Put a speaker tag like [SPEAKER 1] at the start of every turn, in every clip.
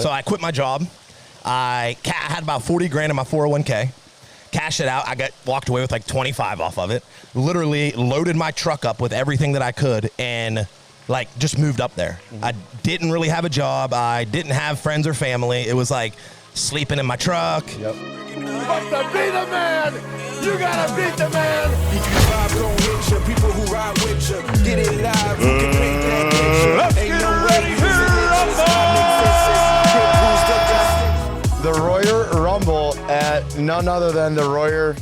[SPEAKER 1] So I quit my job. I had about 40 grand in my 401k. Cashed it out. I walked away with like 25 off of it. Literally loaded my truck up with everything that I could and like just moved up there. Mm-hmm. I didn't really have a job. I didn't have friends or family. It was like sleeping in my truck.
[SPEAKER 2] Yep. But to be the man, you gotta beat the man.
[SPEAKER 3] If you vibe, don't hit you. People who ride with you, get it live. You can paint that picture.
[SPEAKER 2] Let's
[SPEAKER 3] Ain't
[SPEAKER 2] get
[SPEAKER 3] no
[SPEAKER 2] ready
[SPEAKER 3] way
[SPEAKER 2] to rumble. The Royer Rumble at none other than the Royer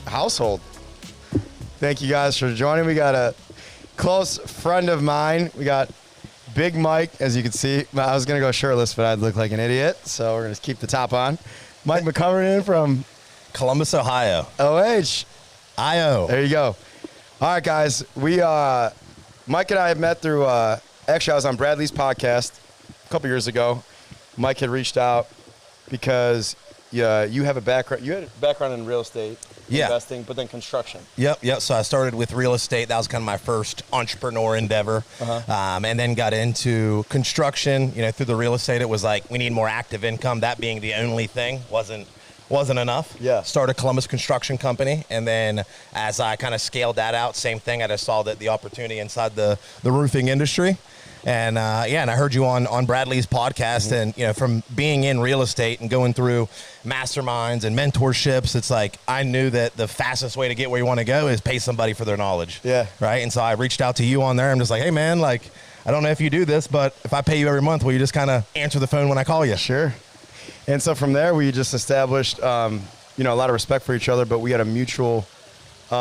[SPEAKER 2] household. Thank you guys for joining. We got a close friend of mine. We got Big Mike, as you can see. I was going to go shirtless, but I'd look like an idiot, so we're going to keep the top on. Mike McGovern in from
[SPEAKER 1] Columbus, Ohio.
[SPEAKER 2] OH.
[SPEAKER 1] IO.
[SPEAKER 2] There you go. All right, guys. Mike and I have met through, actually, I was on Bradley's podcast a couple years ago. Mike had reached out because you have a background. You had a background in real estate, investing, but then construction.
[SPEAKER 1] Yep. So I started with real estate. That was kind of my first entrepreneur endeavor, and then got into construction. Through the real estate, it was like we need more active income. That being the only thing wasn't enough.
[SPEAKER 2] Yeah. Started
[SPEAKER 1] a Columbus construction company, and then as I kind of scaled that out, same thing. I just saw that the opportunity inside the roofing industry. And and I heard you on Bradley's podcast, and from being in real estate and going through masterminds and mentorships, it's like I knew that the fastest way to get where you want to go is pay somebody for their knowledge.
[SPEAKER 2] Yeah.
[SPEAKER 1] Right. And so I reached out to you on there. I'm just like, hey man, like I don't know if you do this, but if I pay you every month, will you just kind of answer the phone when I call you?
[SPEAKER 2] Sure. And so from there, we just established a lot of respect for each other, but we had a mutual. We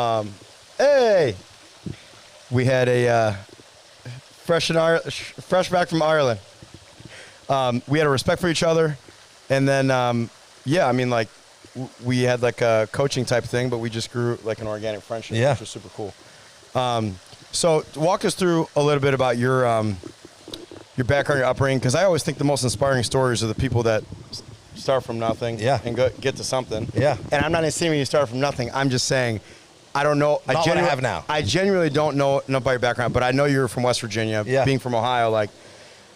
[SPEAKER 2] had a. Fresh back from Ireland. We had a respect for each other, and then we had like a coaching type thing, but we just grew like an organic friendship, which was super cool. So walk us through a little bit about your background, your upbringing, because I always think the most inspiring stories are the people that start from nothing and get to something.
[SPEAKER 1] Yeah.
[SPEAKER 2] And I'm not insinuating you start from nothing. I'm just saying. I don't know.
[SPEAKER 1] What I have now.
[SPEAKER 2] I genuinely don't know about your background, but I know you're from West Virginia.
[SPEAKER 1] Yeah.
[SPEAKER 2] Being from Ohio, West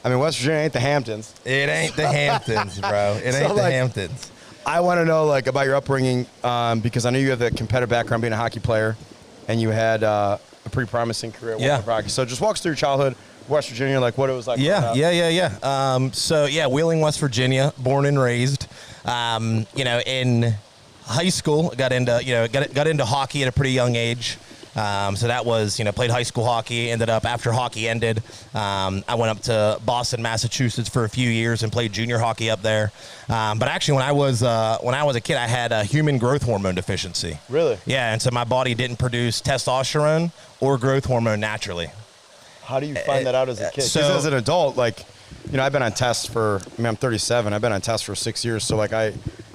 [SPEAKER 2] Virginia ain't the Hamptons.
[SPEAKER 1] It ain't the Hamptons, bro. It ain't the Hamptons.
[SPEAKER 2] I want to know about your upbringing because I know you have the competitive background, being a hockey player, and you had a pretty promising career with hockey. So just walk us through your childhood, West Virginia, what it was like.
[SPEAKER 1] Yeah. Wheeling, West Virginia, born and raised. In high school, got into hockey at a pretty young age. So that was, played high school hockey. Ended up after hockey ended, I went up to Boston, Massachusetts for a few years and played junior hockey up there. But actually, when I was a kid, I had a human growth hormone deficiency.
[SPEAKER 2] Really?
[SPEAKER 1] Yeah, and so my body didn't produce testosterone or growth hormone naturally.
[SPEAKER 2] How do you find that out as a kid?
[SPEAKER 1] So
[SPEAKER 2] as an adult, I've been on tests I'm 37. I've been on tests for 6 years. So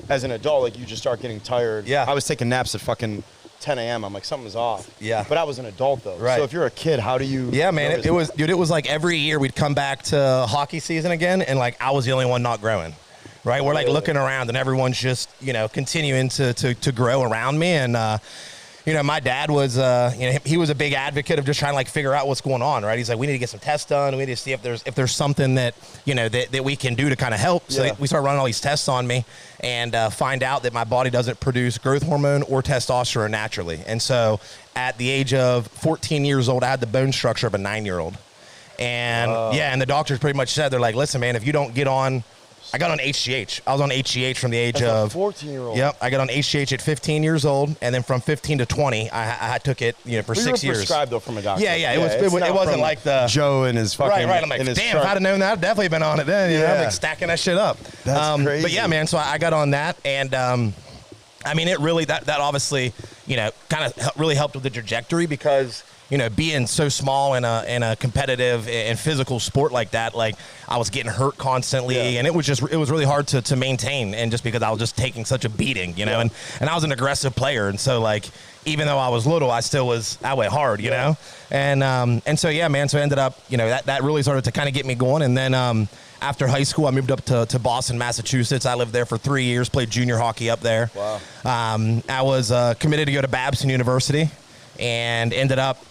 [SPEAKER 2] as an adult, you just start getting tired.
[SPEAKER 1] Yeah.
[SPEAKER 2] I was taking naps at fucking 10 a.m. I'm like, something's off.
[SPEAKER 1] Yeah.
[SPEAKER 2] But I was an adult, though.
[SPEAKER 1] Right.
[SPEAKER 2] So if you're a kid, how do you...
[SPEAKER 1] Yeah, man. It was like every year we'd come back to hockey season again, and I was the only one not growing. Right? We're looking around, and everyone's just, continuing to grow around me. And, my dad was, he was a big advocate of just trying to figure out what's going on, right? He's like, we need to get some tests done. We need to see if there's something that, that we can do to kind of help. So we started running all these tests on me and find out that my body doesn't produce growth hormone or testosterone naturally. And so at the age of 14 years old, I had the bone structure of a 9-year-old. And and the doctors pretty much said, they're like, listen, man, if you don't get on, I got on HGH. I was on HGH from the age of
[SPEAKER 2] 14-year-old.
[SPEAKER 1] Yep, I got on HGH at 15 years old, and then from 15 to 20, I took it, for 6 years.
[SPEAKER 2] Prescribed though from a doctor.
[SPEAKER 1] Yeah, it wasn't like the
[SPEAKER 2] Joe and his fucking
[SPEAKER 1] right. I'm like, damn, if I'd have known that, I'd definitely been on it then. I'm like stacking that shit up.
[SPEAKER 2] That's crazy.
[SPEAKER 1] But yeah, man. So I got on that, and it really that obviously kind of really helped with the trajectory because. Being so small in a competitive and physical sport like that, I was getting hurt constantly, and it was really hard to maintain, and just because I was just taking such a beating, and I was an aggressive player, and so even though I was little, I went hard, know, and so yeah, man, so I ended up, that really started to kind of get me going, and then after high school, I moved up to Boston, Massachusetts. I lived there for 3 years, played junior hockey up there.
[SPEAKER 2] Wow.
[SPEAKER 1] I was committed to go to Babson University. And ended up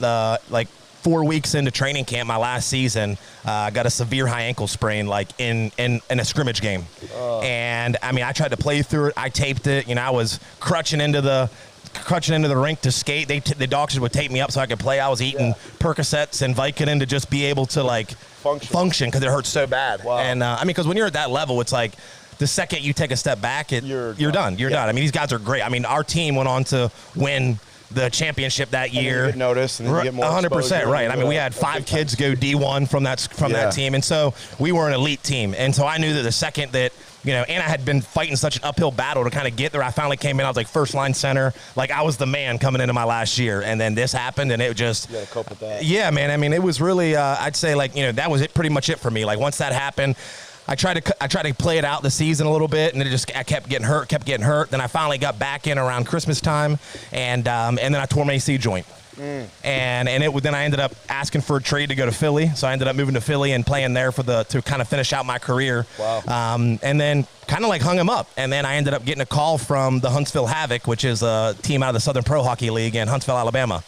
[SPEAKER 1] 4 weeks into training camp, my last season, I got a severe high ankle sprain, like in a scrimmage game. And I mean, I tried to play through it. I taped it. You know, I was crutching into the rink to skate. The doctors would tape me up so I could play. I was eating Percocets and Vicodin to just be able to like function because it hurt so bad.
[SPEAKER 2] Wow.
[SPEAKER 1] And I mean, because when you're at that level, it's like the second you take a step back, you're done. You're done. I mean, these guys are great. I mean, our team went on to win the championship that year.
[SPEAKER 2] You get noticed and then you get more
[SPEAKER 1] 100% right. I mean, we had 5 kids go D1 from that team, and so we were an elite team. And so I knew that the second that, you know, and I had been fighting such an uphill battle to kind of get there. I finally came in. I was like first line center. Like I was the man coming into my last year, and then this happened, and it just.
[SPEAKER 2] You got to cope with that.
[SPEAKER 1] Yeah, man. I mean, it was really. I'd say like, you know, that was it. Pretty much it for me. Like once that happened, I tried to play it out the season a little bit, and I kept getting hurt. Then I finally got back in around Christmas time, and then I tore my AC joint. And then I ended up asking for a trade to go to Philly. So I ended up moving to Philly and playing there to kind of finish out my career.
[SPEAKER 2] Wow.
[SPEAKER 1] And then kind of like hung him up. And then I ended up getting a call from the Huntsville Havoc, which is a team out of the Southern Pro Hockey League in Huntsville, Alabama.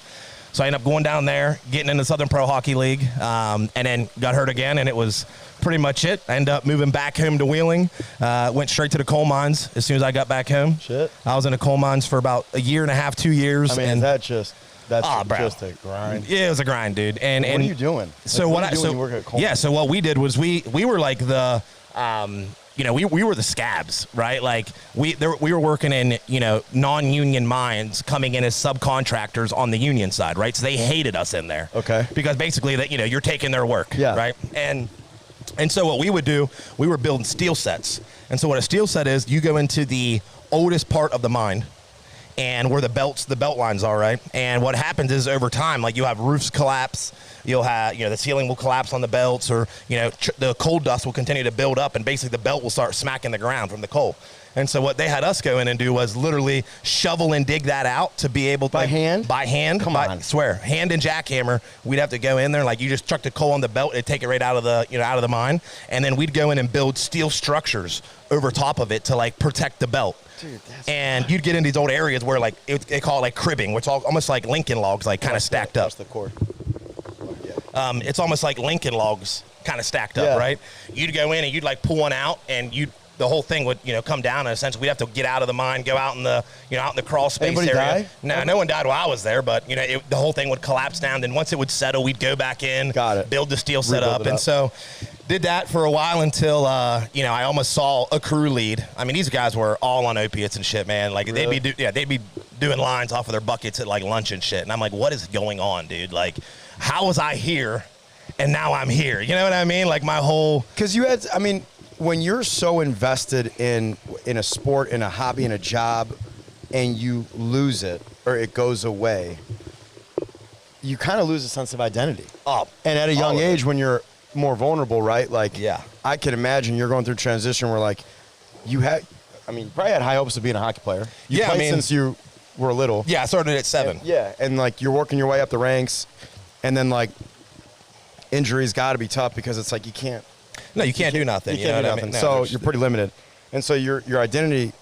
[SPEAKER 1] So I ended up going down there, getting in the Southern Pro Hockey League, and then got hurt again, and it was pretty much it. I ended up moving back home to Wheeling, went straight to the coal mines as soon as I got back home.
[SPEAKER 2] Shit.
[SPEAKER 1] I was in the coal mines for about a year and a half, 2 years.
[SPEAKER 2] I mean,
[SPEAKER 1] and
[SPEAKER 2] that's just a grind.
[SPEAKER 1] Yeah, it was a grind, dude. And
[SPEAKER 2] what are you doing?
[SPEAKER 1] So
[SPEAKER 2] like, what you work at coal mines?
[SPEAKER 1] So what we did was we were like the we were the scabs, right? Like we were working in, you know, non-union mines, coming in as subcontractors on the union side, right? So they hated us in there.
[SPEAKER 2] Okay.
[SPEAKER 1] Because basically that, you know, you're taking their work,
[SPEAKER 2] yeah.
[SPEAKER 1] right? And so what we would do, we were building steel sets. And so what a steel set is, you go into the oldest part of the mine, and where the belt lines are, right? And what happens is over time, like you have roofs collapse, you'll have, you know, the ceiling will collapse on the belts, or, you know, the coal dust will continue to build up, and basically the belt will start smacking the ground from the coal. And so what they had us go in and do was literally shovel and dig that out to be able to.
[SPEAKER 2] By hand?
[SPEAKER 1] By hand.
[SPEAKER 2] Come on.
[SPEAKER 1] Swear. Hand and jackhammer. We'd have to go in there, like you just chuck the coal on the belt and take it right out of the mine. And then we'd go in and build steel structures over top of it to like protect the belt.
[SPEAKER 2] Dude,
[SPEAKER 1] and you'd get in these old areas where like they call it like cribbing, which is almost like Lincoln logs, like kind of stacked up.
[SPEAKER 2] That's the cord.
[SPEAKER 1] It's almost like Lincoln logs kind of stacked up, right? You'd go in and you'd like pull one out, and the whole thing would, you know, come down, and essentially we'd have to get out of the mine, go out in the, you know, out in the crawl space
[SPEAKER 2] Anybody
[SPEAKER 1] area.
[SPEAKER 2] die?
[SPEAKER 1] No, no one died while I was there, but, you know, the whole thing would collapse down. Then once it would settle, we'd go back in, build the steel set up. And so did that for a while until, you know, I almost saw a crew lead. I mean, these guys were all on opiates and shit, man. Like
[SPEAKER 2] really?
[SPEAKER 1] they'd be doing lines off of their buckets at like lunch and shit. And I'm like, what is going on, dude? Like, how was I here and now I'm here? You know what I mean? Like my whole.
[SPEAKER 2] Because you had, I mean, when you're so invested in a sport, in a hobby, in a job, and you lose it or it goes away, you kind of lose a sense of identity.
[SPEAKER 1] Oh,
[SPEAKER 2] and at a young age, when you're more vulnerable, right? Like,
[SPEAKER 1] yeah,
[SPEAKER 2] I can imagine you're going through transition where, like, you probably had high hopes of being a hockey player. You played since you were little.
[SPEAKER 1] Yeah, I started at 7.
[SPEAKER 2] And like you're working your way up the ranks, and then like injuries got to be tough because it's like you can't.
[SPEAKER 1] No, you can't do nothing.
[SPEAKER 2] You can't do nothing. So you're pretty limited, and so your identity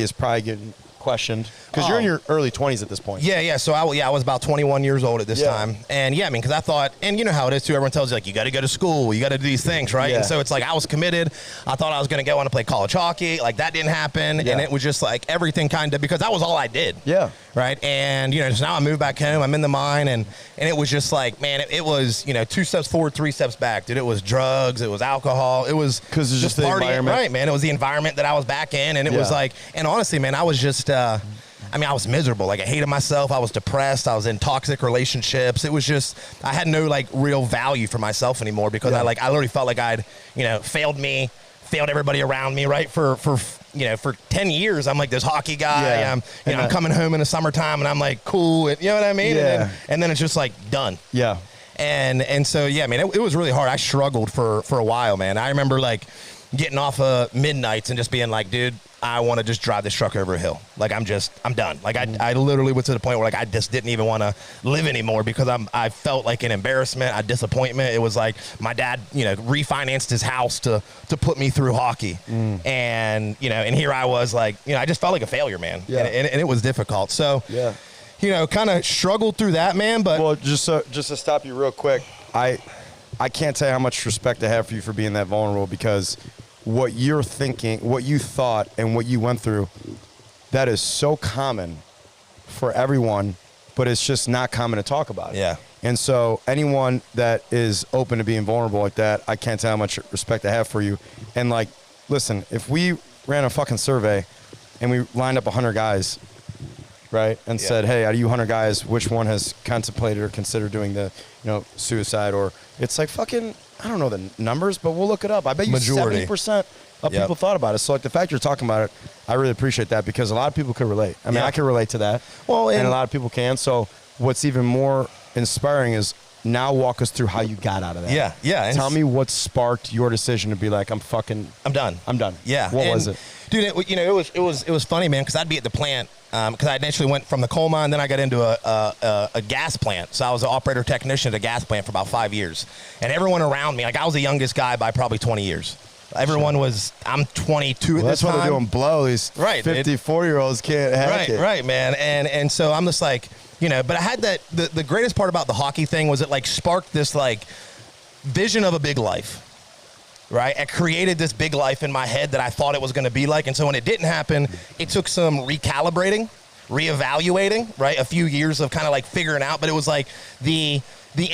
[SPEAKER 2] is probably getting questioned because you're in your early 20s at this point.
[SPEAKER 1] Yeah. So I was about 21 years old at this time, and I mean, because I thought, and you know how it is too. Everyone tells you like you got to go to school, you got to do these things, right?
[SPEAKER 2] Yeah.
[SPEAKER 1] And so it's like I was committed. I thought I was going to go on to play college hockey. Like that didn't happen, and it was just like everything kind of because that was all I did.
[SPEAKER 2] Yeah.
[SPEAKER 1] Right. And you know, so now I moved back home. I'm in the mine, and it was just like, man, it was, you know, 2 steps forward, 3 steps back, dude. It was drugs, it was alcohol, it was
[SPEAKER 2] because it's just the
[SPEAKER 1] partying,
[SPEAKER 2] environment,
[SPEAKER 1] right, man? It was the environment that I was back in, and it was like, and honestly, man, I was just. I mean, I was miserable. Like, I hated myself. I was depressed. I was in toxic relationships. It was just, I had no, like, real value for myself anymore because I literally felt like I'd, you know, failed everybody around me, right? For 10 years, I'm like this hockey guy. I'm coming home in the summertime and I'm like, cool. You know what I mean?
[SPEAKER 2] Yeah.
[SPEAKER 1] And then it's just like done.
[SPEAKER 2] Yeah.
[SPEAKER 1] And so, yeah, man, it was really hard. I struggled for a while, man. I remember, like, getting off of midnights and just being like, dude, I want to just drive this truck over a hill. Like, I'm done. Like, I literally went to the point where, like, I just didn't even want to live anymore because I felt like an embarrassment, a disappointment. It was like my dad, you know, refinanced his house to put me through hockey. And, you know, and here I was like, you know, I just felt like a failure, man.
[SPEAKER 2] Yeah.
[SPEAKER 1] And it was difficult. So, kind of struggled through that, man. But
[SPEAKER 2] well, just to stop you real quick, I can't tell you how much respect I have for you for being that vulnerable, because what you're thinking, what you thought, and what you went through, that is so common for everyone, but it's just not common to talk about it.
[SPEAKER 1] Yeah.
[SPEAKER 2] And so anyone that is open to being vulnerable like that, I can't tell how much respect I have for you. And like, listen, if we ran a fucking survey and we lined up 100 guys, right, and said, hey, out of you 100 guys, which one has contemplated or considered doing the, suicide, or it's like fucking, I don't know the numbers, but we'll look it up. I bet you
[SPEAKER 1] Majority.
[SPEAKER 2] 70% of people thought about it. So like the fact you're talking about it, I really appreciate that, because a lot of people could relate. I mean, I can relate to that. Well, and a lot of people can. So what's even more inspiring is now walk us through how you got out of that.
[SPEAKER 1] Yeah, yeah.
[SPEAKER 2] Tell me what sparked your decision to be like, I'm done.
[SPEAKER 1] Yeah.
[SPEAKER 2] What was it?
[SPEAKER 1] Dude, it was funny, man, because I'd be at the plant, because I initially went from the coal mine, then I got into a gas plant. So I was an operator technician at a gas plant for about 5 years. And everyone around me, like I was the youngest guy by probably 20 years. Everyone was, I'm 22 at this time.
[SPEAKER 2] That's why they're doing blow. These 54-years can't hack it.
[SPEAKER 1] Right, man. And so I'm just like, but I had that, the greatest part about the hockey thing was it like sparked this like vision of a big life, right? It created this big life in my head that I thought it was going to be like. And so when it didn't happen, it took some recalibrating, reevaluating, right? A few years of kind of like figuring out, but it was like the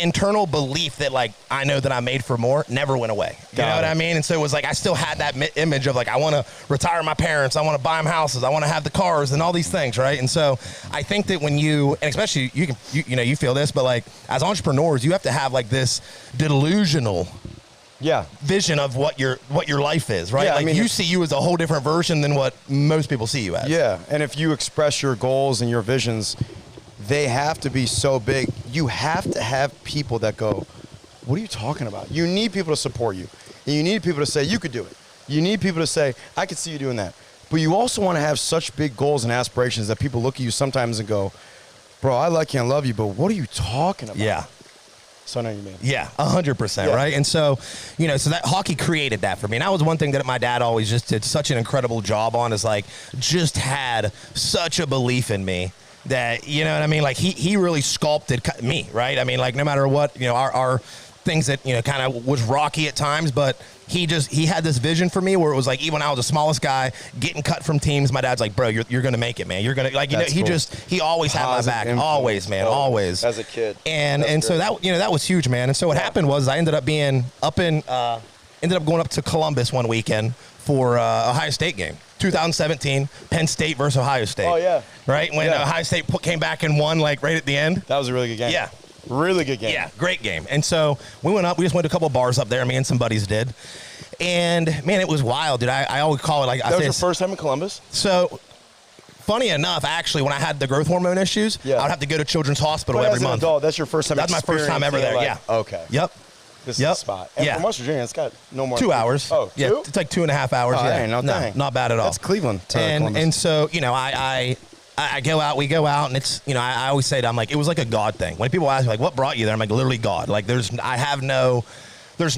[SPEAKER 1] internal belief that like, I know that I'm made for more never went away. You know what I mean? And so it was like, I still had that image of like, I want to retire my parents. I want to buy them houses. I want to have the cars and all these things. Right. And so I think that when you, and especially you feel this, but like as entrepreneurs, you have to have like this delusional vision of what your life is, right? Like you see you as a whole different version than what most people see you as.
[SPEAKER 2] Yeah. And if you express your goals and your visions, they have to be so big. You have to have people that go, what are you talking about? You need people to support you. And you need people to say, you could do it. You need people to say, I could see you doing that. But you also want to have such big goals and aspirations that people look at you sometimes and go, bro, I like you and love you, but what are you talking about?
[SPEAKER 1] Yeah.
[SPEAKER 2] So I know you mean.
[SPEAKER 1] Yeah, 100%, right? And so, so that hockey created that for me. And that was one thing that my dad always just did such an incredible job on, is like just had such a belief in me that, you know what I mean? Like he really sculpted me, right? I mean, like no matter what, our things that, kind of was rocky at times, but he had this vision for me where it was like, even when I was the smallest guy getting cut from teams, my dad's like, bro, you're going to make it, man. You're going to like, he always had my back. Influence. Always, man. Always.
[SPEAKER 2] As a kid.
[SPEAKER 1] And so that, that was huge, man. And so what happened was I ended up being ended up going up to Columbus one weekend for Ohio State game. 2017, Penn State versus Ohio State.
[SPEAKER 2] Oh, yeah.
[SPEAKER 1] Right? When Ohio State came back and won, like, right at the end.
[SPEAKER 2] That was a really good game.
[SPEAKER 1] Yeah.
[SPEAKER 2] Really good game.
[SPEAKER 1] Yeah, great game. And so we went up. We just went to a couple of bars up there. Me and some buddies did. And, man, it was wild, dude. I always call it, like,
[SPEAKER 2] that was your first time in Columbus?
[SPEAKER 1] So, funny enough, actually, when I had the growth hormone issues, I would have to go to Children's Hospital every month.
[SPEAKER 2] Adult, that's your first time.
[SPEAKER 1] That's my first time ever there,
[SPEAKER 2] like, okay.
[SPEAKER 1] Yep.
[SPEAKER 2] This is the spot. And from West Virginia, it's got no more.
[SPEAKER 1] 2 hours.
[SPEAKER 2] Oh,
[SPEAKER 1] yeah.
[SPEAKER 2] Two?
[SPEAKER 1] It's like 2.5 hours.
[SPEAKER 2] Oh, yeah. No,
[SPEAKER 1] not bad at all.
[SPEAKER 2] That's Cleveland.
[SPEAKER 1] And so, I go out, we go out, and it's, I always say that, I'm like, it was like a God thing. When people ask me, like, what brought you there? I'm like, literally God. Like, there's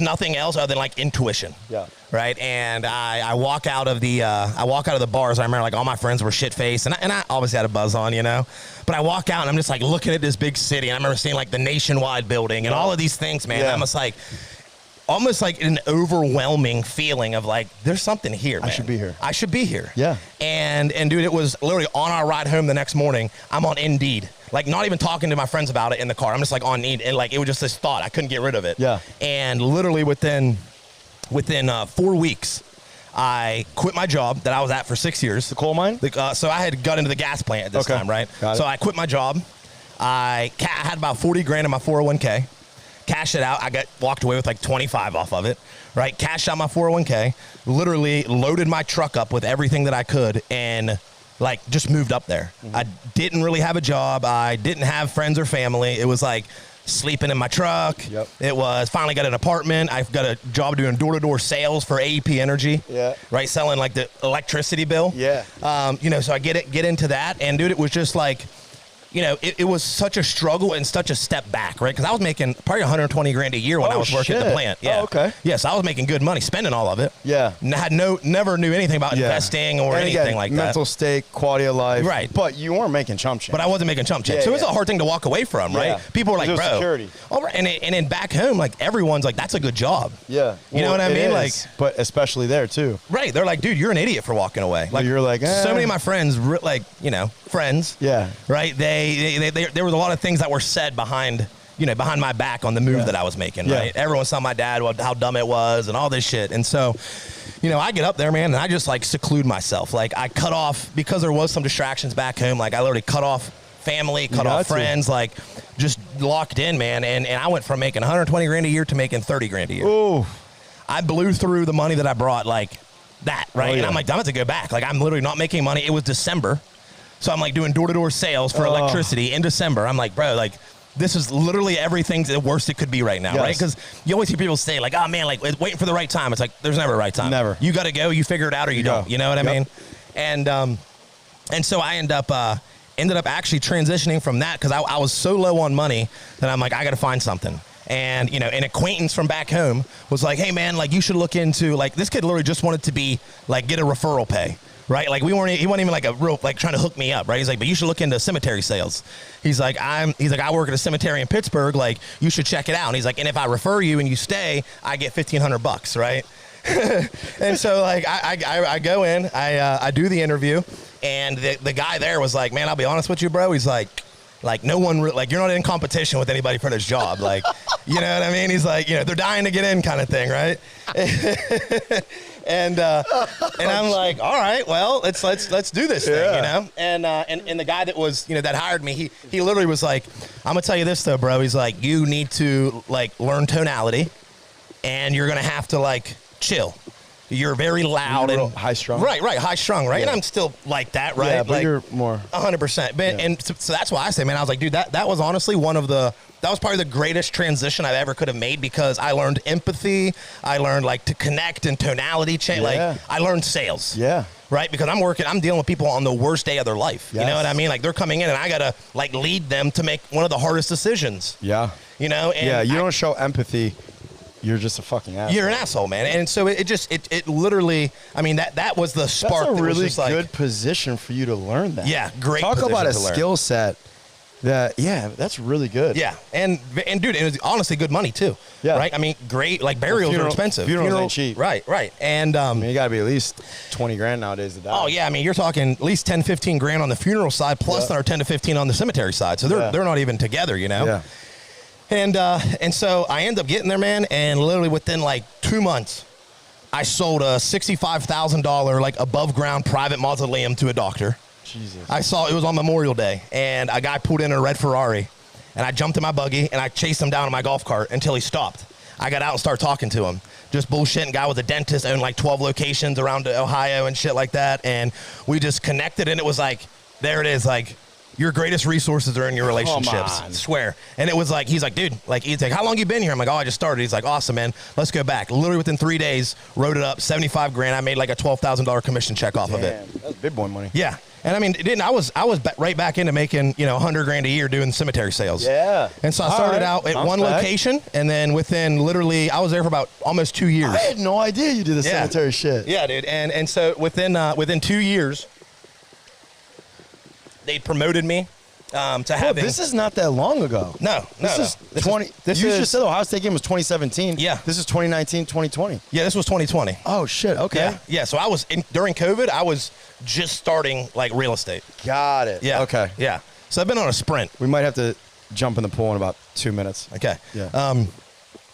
[SPEAKER 1] nothing else other than like intuition.
[SPEAKER 2] Yeah.
[SPEAKER 1] Right. And I walk out of the bars. I remember like all my friends were shit faced, and I obviously had a buzz on, but I walk out and I'm just like looking at this big city, and I remember seeing like the Nationwide building and all of these things, man. I'm just like, almost like an overwhelming feeling of like, there's something here, man. I should be here.
[SPEAKER 2] Yeah.
[SPEAKER 1] And dude, it was literally on our ride home the next morning, I'm on Indeed. Like, not even talking to my friends about it in the car. I'm just like on Indeed. And like, it was just this thought. I couldn't get rid of it.
[SPEAKER 2] Yeah.
[SPEAKER 1] And literally within 4 weeks, I quit my job that I was at for 6 years.
[SPEAKER 2] The coal mine?
[SPEAKER 1] So I had got into the gas plant at this time, right? So I quit my job. I had about 40 grand in my 401k. Cashed it out. I walked away with like 25 off of it, right? Cashed out my 401k, literally loaded my truck up with everything that I could, and like just moved up there. Mm-hmm. I didn't really have a job. I didn't have friends or family. It was like sleeping in my truck. Yep. It was finally got an apartment. I've got a job doing door-to-door sales for AEP Energy. Yeah. Right, selling like the electricity bill.
[SPEAKER 2] Yeah.
[SPEAKER 1] So I get into that, and dude, it was just like, you know, it was such a struggle and such a step back, right? Because I was making probably 120 grand a year when I was working at the plant. Yeah.
[SPEAKER 2] Oh, okay.
[SPEAKER 1] Yes, I was making good money, spending all of it.
[SPEAKER 2] Yeah.
[SPEAKER 1] Never knew anything about investing or anything like that.
[SPEAKER 2] Mental state, quality of life.
[SPEAKER 1] Right.
[SPEAKER 2] But you weren't making chump change.
[SPEAKER 1] But I wasn't making chump change.
[SPEAKER 2] Yeah,
[SPEAKER 1] So it was a hard thing to walk away from, right?
[SPEAKER 2] Yeah.
[SPEAKER 1] People were like,
[SPEAKER 2] There's
[SPEAKER 1] bro.
[SPEAKER 2] security.
[SPEAKER 1] All right. And then back home, like everyone's like, that's a good job.
[SPEAKER 2] Yeah.
[SPEAKER 1] You know what I
[SPEAKER 2] it
[SPEAKER 1] mean?
[SPEAKER 2] is,
[SPEAKER 1] Like,
[SPEAKER 2] but especially there too.
[SPEAKER 1] right. They're like, dude, you're an idiot for walking away. Like
[SPEAKER 2] you're like,
[SPEAKER 1] so many of my friends, like, you know, friends.
[SPEAKER 2] Yeah.
[SPEAKER 1] Right. There was a lot of things that were said behind my back on the move that I was making.
[SPEAKER 2] Yeah.
[SPEAKER 1] Right. Everyone saw my dad, how dumb it was and all this shit. And so, you know, I get up there, man, and I just like seclude myself. Like I cut off, because there was some distractions back home. Like I literally cut off family, cut off friends, like just locked in, man. And I went from making 120 grand a year to making 30 grand a year.
[SPEAKER 2] Ooh.
[SPEAKER 1] I blew through the money that I brought like that, right?
[SPEAKER 2] Oh, yeah.
[SPEAKER 1] And I'm like, I'm about to go back. Like I'm literally not making money. It was December. So I'm like doing door-to-door sales for electricity in December. I'm like, bro, like this is literally everything's the worst it could be right now, right? Because you always hear people say like, oh man, like waiting for the right time. It's like, there's never a right time.
[SPEAKER 2] Never.
[SPEAKER 1] You got to go, you figure it out or you don't. You know what I mean? And so I ended up actually transitioning from that because I was so low on money that I'm like, I got to find something. And, you know, an acquaintance from back home was like, hey man, like you should look into, like this kid literally just wanted to be like, get a referral pay. Right, like he wasn't even like a real like trying to hook me up, right? He's like, but you should look into cemetery sales. He's like, I work at a cemetery in Pittsburgh. Like, you should check it out. And he's like, and if I refer you and you stay, I get $1,500, right? And so like I go in, I do the interview, and the guy there was like, man, I'll be honest with you, bro. He's like no one like you're not in competition with anybody for this job, like you know what I mean? He's like, you know, they're dying to get in, kind of thing, right? And I'm like, all right, well, let's do this thing, you know. And the guy that was, you know, that hired me, he literally was like, I'm gonna tell you this though, bro. He's like, you need to like learn tonality, and you're gonna have to like chill. You're very loud and
[SPEAKER 2] high strung.
[SPEAKER 1] Right, high strung, right? Yeah. And I'm still like that, right?
[SPEAKER 2] Yeah, but
[SPEAKER 1] like,
[SPEAKER 2] you're more
[SPEAKER 1] 100%. But and so that's why I say, man, I was like, dude, that was honestly that was probably the greatest transition I ever could have made, because I learned empathy. I learned like to connect and tonality change. Like I learned sales. Yeah. Right? Because I'm dealing with people on the worst day of their life. Yes. You know what I mean? Like they're coming in and I got to like lead them to make one of the hardest decisions. Yeah. You know? And
[SPEAKER 2] you don't show empathy. You're just a fucking asshole.
[SPEAKER 1] You're an asshole, man. And so it literally, I mean, that was the spark.
[SPEAKER 2] That's a really
[SPEAKER 1] good
[SPEAKER 2] like, position for you to learn that.
[SPEAKER 1] Yeah, great.
[SPEAKER 2] Talk about a skill set that, that's really good.
[SPEAKER 1] Yeah, and dude, it was honestly good money too. Yeah. Right? I mean, great, like burials are expensive.
[SPEAKER 2] Funerals ain't cheap.
[SPEAKER 1] Right. And
[SPEAKER 2] I mean, you gotta be at least 20 grand nowadays to die.
[SPEAKER 1] Oh yeah, I mean, you're talking at least 10, 15 grand on the funeral side, plus our 10 to 15 on the cemetery side. So they're not even together, you know? Yeah. And so I end up getting there, man, and literally within like 2 months, I sold a $65,000 like above ground private mausoleum to a doctor. Jesus. I saw it was on Memorial Day, and a guy pulled in a red Ferrari, and I jumped in my buggy and I chased him down in my golf cart until he stopped. I got out and started talking to him. Just bullshitting. Guy was a dentist, owned like 12 locations around Ohio and shit like that, and we just connected, and it was like, there it is, like, your greatest resources are in your relationships. I swear. And it was like, he's like, dude, like, he's like, how long you been here? I'm like, oh, I just started. He's like, awesome, man. Let's go back. Literally within 3 days, wrote it up, 75 grand. I made like a $12,000 commission check off of it.
[SPEAKER 2] That's big boy money.
[SPEAKER 1] Yeah. And I mean, I was right back into making, you know, 100 grand a year doing cemetery sales. Yeah. And so I started out at one location, and then within literally, I was there for about almost 2 years.
[SPEAKER 2] I had no idea you did the cemetery shit.
[SPEAKER 1] Yeah, dude. And so within 2 years, they promoted me to having.
[SPEAKER 2] This is not that long ago.
[SPEAKER 1] No.
[SPEAKER 2] This is 20. You just said the Ohio State game was 2017.
[SPEAKER 1] Yeah.
[SPEAKER 2] This is 2019, 2020.
[SPEAKER 1] Yeah, this was 2020.
[SPEAKER 2] Oh shit. Okay.
[SPEAKER 1] Yeah. So I was during COVID. I was just starting like real estate.
[SPEAKER 2] Got it.
[SPEAKER 1] Yeah.
[SPEAKER 2] Okay.
[SPEAKER 1] Yeah. So I've been on a sprint.
[SPEAKER 2] We might have to jump in the pool in about 2 minutes.
[SPEAKER 1] Okay.
[SPEAKER 2] Yeah.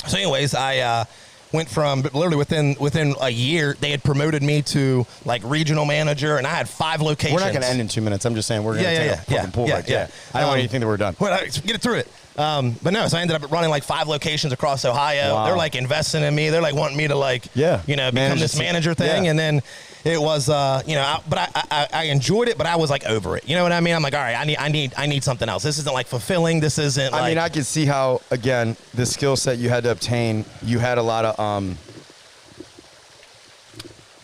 [SPEAKER 1] So anyways, I went from literally within a year, they had promoted me to like regional manager, and I had 5 locations.
[SPEAKER 2] We're not going to end in 2 minutes. I'm just saying we're going to take a fucking pool break. Yeah. I don't want you to think that we're done.
[SPEAKER 1] Well, get it through it. But no, so I ended up running like 5 locations across Ohio. Wow. They're like investing in me. They're like wanting me to like, become this manager thing. And then it was, but I enjoyed it, but I was like over it. You know what I mean? I'm like, all right, I need something else. This isn't like fulfilling. This isn't.
[SPEAKER 2] I mean, I can see how, again, the skill set you had to obtain. You had a lot of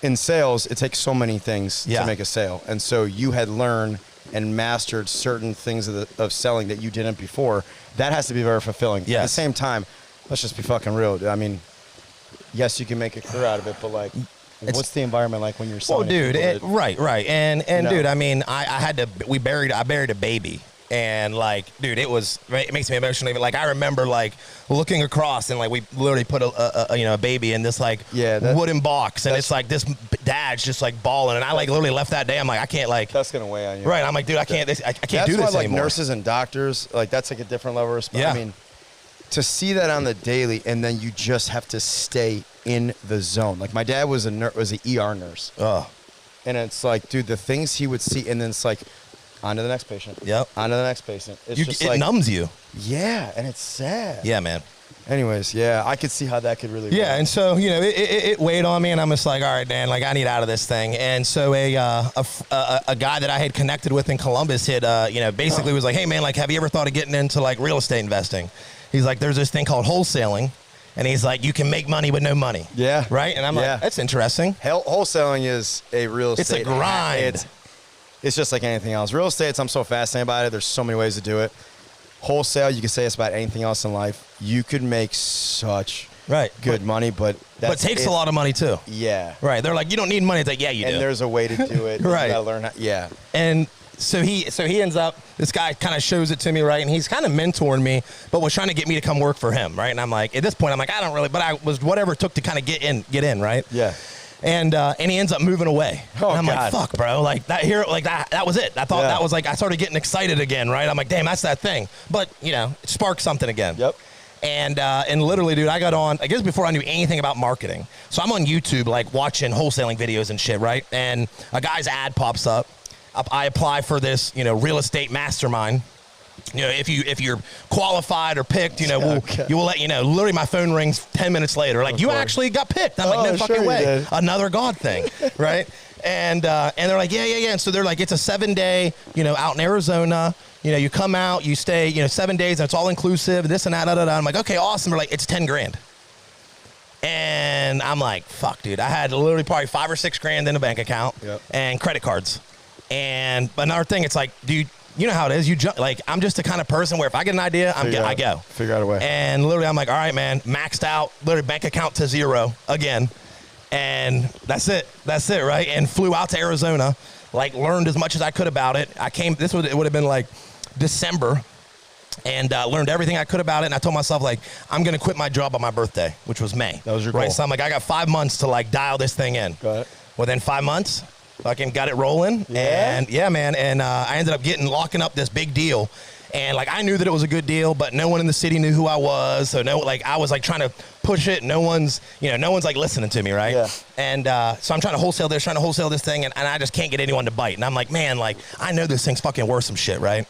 [SPEAKER 2] in sales. It takes so many things to make a sale, and so you had learned and mastered certain things of selling that you didn't before, that has to be very fulfilling.
[SPEAKER 1] Yes.
[SPEAKER 2] At the same time, let's just be fucking real. I mean, yes, you can make a career out of it, but like, what's the environment like when you're selling?
[SPEAKER 1] Well, dude, right, and
[SPEAKER 2] No.
[SPEAKER 1] dude, I mean, I buried a baby, and like, dude, it makes me emotional. Even like, I remember like looking across, and like we literally put a baby in this like wooden box, and it's like this dad's just like bawling, and I like literally left that day. I'm like, I can't like.
[SPEAKER 2] That's gonna weigh on you,
[SPEAKER 1] right? I'm like, dude, I can't do this
[SPEAKER 2] that's why, like,
[SPEAKER 1] anymore.
[SPEAKER 2] Nurses and doctors, like that's like a different level of respect.
[SPEAKER 1] Yeah.
[SPEAKER 2] I mean, to see that on the daily, and then you just have to stay in the zone. Like my dad was an ER nurse.
[SPEAKER 1] Oh.
[SPEAKER 2] And it's like, dude, the things he would see, and then it's like, on to the next patient.
[SPEAKER 1] Yep.
[SPEAKER 2] On to the next patient. It's just
[SPEAKER 1] it
[SPEAKER 2] like,
[SPEAKER 1] numbs you.
[SPEAKER 2] yeah, and it's sad.
[SPEAKER 1] Yeah, man.
[SPEAKER 2] Anyways, yeah, I could see how that could really.
[SPEAKER 1] Yeah, and so it weighed on me, and I'm just like, all right, man, like I need out of this thing. And so a guy that I had connected with in Columbus had basically was like, hey man, like have you ever thought of getting into like real estate investing? He's like, there's this thing called wholesaling, and he's like, you can make money with no money.
[SPEAKER 2] Yeah.
[SPEAKER 1] Right. And I'm like, that's interesting.
[SPEAKER 2] Wholesaling is a real estate.
[SPEAKER 1] It's a grind.
[SPEAKER 2] It's just like anything else. Real estate, I'm so fascinated by it. There's so many ways to do it. Wholesale, you can say it's about anything else in life. You could make such good money, but
[SPEAKER 1] it takes a lot of money too.
[SPEAKER 2] Yeah.
[SPEAKER 1] Right. They're like, you don't need money. It's like, yeah, you do.
[SPEAKER 2] And there's a way to do it.
[SPEAKER 1] Right.
[SPEAKER 2] You gotta learn how. Yeah.
[SPEAKER 1] And so he ends up, this guy kind of shows it to me, right? And he's kind of mentoring me, but was trying to get me to come work for him, right? And I'm like, at this point, I'm like, I don't really, but I was whatever it took to kind of get in, right?
[SPEAKER 2] Yeah.
[SPEAKER 1] And he ends up moving away.
[SPEAKER 2] Oh,
[SPEAKER 1] and I'm
[SPEAKER 2] God.
[SPEAKER 1] like, fuck, bro. Like that was it. I thought that was like, I started getting excited again, right? I'm like, damn, that's that thing. But, it sparked something again.
[SPEAKER 2] Yep.
[SPEAKER 1] And literally, dude, I got on, I guess before I knew anything about marketing. So I'm on YouTube, like watching wholesaling videos and shit, right? And a guy's ad pops up. I apply for this, real estate mastermind. If you're qualified or picked, you will let you know. Literally, my phone rings 10 minutes later. Like, you actually got picked. I'm like, no fucking way. Another God thing, right? And they're like, yeah. And so they're like, it's a 7-day, out in Arizona. You come out, you stay, 7 days, and it's all inclusive. This and that. I'm like, okay, awesome. They're like, it's 10 grand. And I'm like, fuck, dude. I had literally probably 5 or 6 grand in a bank account and credit cards. And another thing, it's like, dude, you know how it is. I'm just the kind of person where if I get an idea, I go.
[SPEAKER 2] Figure out a way.
[SPEAKER 1] And literally, I'm like, all right, man, maxed out, literally bank account to 0 again. And that's it, right? And flew out to Arizona, like learned as much as I could about it. It would have been like December, and learned everything I could about it. And I told myself, like, I'm going to quit my job on my birthday, which was May.
[SPEAKER 2] That was your goal.
[SPEAKER 1] Right? So I'm like, I got 5 months to like dial this thing in.
[SPEAKER 2] Got it.
[SPEAKER 1] Within 5 months, fucking got it rolling.
[SPEAKER 2] Yeah?
[SPEAKER 1] And yeah, man. And I ended up locking up this big deal. And like, I knew that it was a good deal, but no one in the city knew who I was. So I was like trying to push it. No one's like listening to me. Right.
[SPEAKER 2] Yeah.
[SPEAKER 1] And so I'm trying to wholesale this thing. And I just can't get anyone to bite. And I'm like, man, like I know this thing's fucking worth some shit. Right.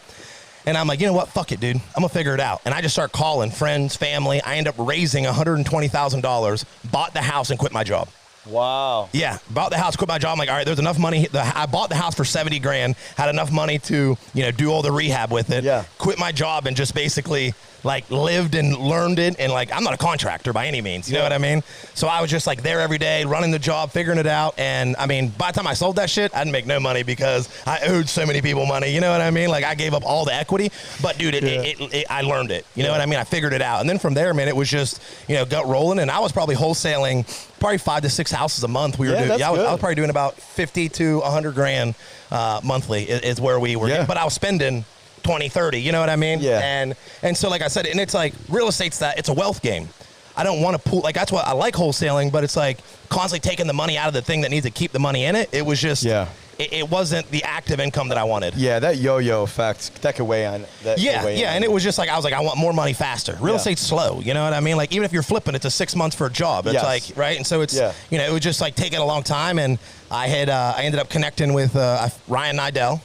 [SPEAKER 1] And I'm like, you know what? Fuck it, dude. I'm gonna figure it out. And I just start calling friends, family. I end up raising $120,000, bought the house and quit my job.
[SPEAKER 2] Wow.
[SPEAKER 1] Yeah, bought the house, quit my job. I'm like, all right, there's enough money. I bought the house for 70 grand, had enough money to, do all the rehab with it.
[SPEAKER 2] Yeah.
[SPEAKER 1] Quit my job and just basically like lived and learned it. And like, I'm not a contractor by any means. You know what I mean? So I was just like there every day, running the job, figuring it out. And I mean, by the time I sold that shit, I didn't make no money because I owed so many people money. You know what I mean? Like I gave up all the equity, but dude, I learned it. You know what I mean? I figured it out. And then from there, man, it was just, gut rolling. And I was probably wholesaling probably 5 to 6 houses a month. We were doing. I was probably doing about 50 to 100 grand monthly is where we were. But I was spending 20, 30. You know what I mean?
[SPEAKER 2] Yeah.
[SPEAKER 1] And so like I said, and it's like real estate's it's a wealth game. I don't want to pool. Like that's what I like wholesaling, but it's like constantly taking the money out of the thing that needs to keep the money in it. It was just it wasn't the active income that I wanted.
[SPEAKER 2] Yeah, that yo-yo effect, that could weigh on that.
[SPEAKER 1] And it was just like, I was like, I want more money faster. Real estate's slow, you know what I mean? Like, even if you're flipping, it's a 6 months for a job. It's like, right? And so it's, it was just like taking a long time. And I ended up connecting with Ryan Nidell,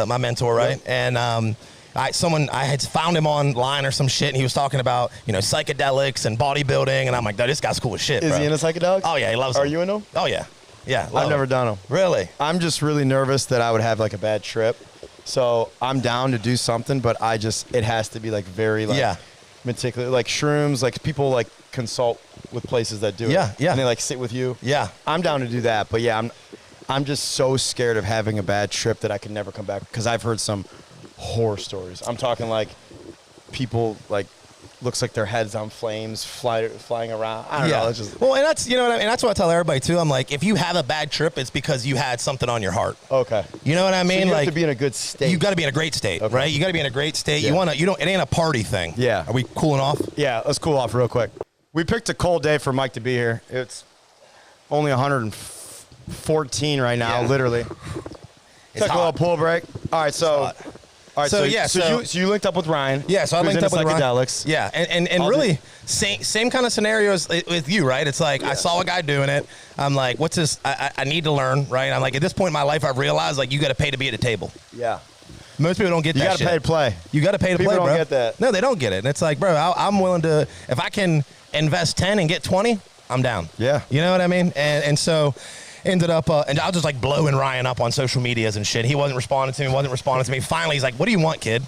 [SPEAKER 1] my mentor, right? And I had found him online or some shit, and he was talking about, psychedelics and bodybuilding. And I'm like, this guy's cool as shit,
[SPEAKER 2] Is
[SPEAKER 1] bro.
[SPEAKER 2] he into psychedelics?
[SPEAKER 1] Oh, yeah, he loves them.
[SPEAKER 2] Are you into them?
[SPEAKER 1] Oh, yeah. Yeah,
[SPEAKER 2] I've never done them.
[SPEAKER 1] Really?
[SPEAKER 2] I'm just really nervous that I would have like a bad trip. So I'm down to do something, but it has to be like very meticulous. Like shrooms, like people like consult with places that do it.
[SPEAKER 1] Yeah.
[SPEAKER 2] And they like sit with you.
[SPEAKER 1] Yeah.
[SPEAKER 2] I'm down to do that, but I'm just so scared of having a bad trip that I can never come back because I've heard some horror stories. I'm talking like people like looks like their head's on flames flying around. I don't know. It's just,
[SPEAKER 1] well, and that's, you know what I mean? That's what I tell everybody too. I'm like, if you have a bad trip, it's because you had something on your heart.
[SPEAKER 2] okay.
[SPEAKER 1] You know what I mean?
[SPEAKER 2] So you
[SPEAKER 1] like,
[SPEAKER 2] have to be in a good state.
[SPEAKER 1] You got to be in a great state,
[SPEAKER 2] Okay.
[SPEAKER 1] right? You got to be in a great state.
[SPEAKER 2] Yeah.
[SPEAKER 1] It ain't a party thing.
[SPEAKER 2] Yeah.
[SPEAKER 1] Are we cooling off?
[SPEAKER 2] Yeah, let's cool off real quick. We picked a cold day for Mike to be here. It's only 114 right now,
[SPEAKER 1] Yeah.
[SPEAKER 2] literally.
[SPEAKER 1] It's
[SPEAKER 2] Took a little
[SPEAKER 1] hot.
[SPEAKER 2] pool break. All right, so.
[SPEAKER 1] hot.
[SPEAKER 2] All right,
[SPEAKER 1] So,
[SPEAKER 2] so,
[SPEAKER 1] yeah,
[SPEAKER 2] so you linked up with Ryan.
[SPEAKER 1] Yeah, so I
[SPEAKER 2] who's
[SPEAKER 1] linked up
[SPEAKER 2] into
[SPEAKER 1] with Ryan.
[SPEAKER 2] psychedelics.
[SPEAKER 1] Yeah, and
[SPEAKER 2] I'll
[SPEAKER 1] really
[SPEAKER 2] do-
[SPEAKER 1] same kind of scenarios with you, right? It's like I saw a guy doing it. I'm like, what's this? I need to learn, right? I'm like, at this point in my life, I've realized like you got to pay to be at the table.
[SPEAKER 2] Yeah.
[SPEAKER 1] Most people don't get
[SPEAKER 2] You
[SPEAKER 1] that
[SPEAKER 2] got to
[SPEAKER 1] shit.
[SPEAKER 2] pay to play.
[SPEAKER 1] You got to pay to
[SPEAKER 2] People
[SPEAKER 1] play,
[SPEAKER 2] don't
[SPEAKER 1] bro.
[SPEAKER 2] get that.
[SPEAKER 1] No, they don't get it. And it's like, bro, I'm willing to, if I can invest 10 and get 20, I'm down.
[SPEAKER 2] Yeah.
[SPEAKER 1] You know what I mean? And so ended up, and I was just like blowing Ryan up on social medias and shit. He wasn't responding to me. Finally, he's like, what do you want, kid?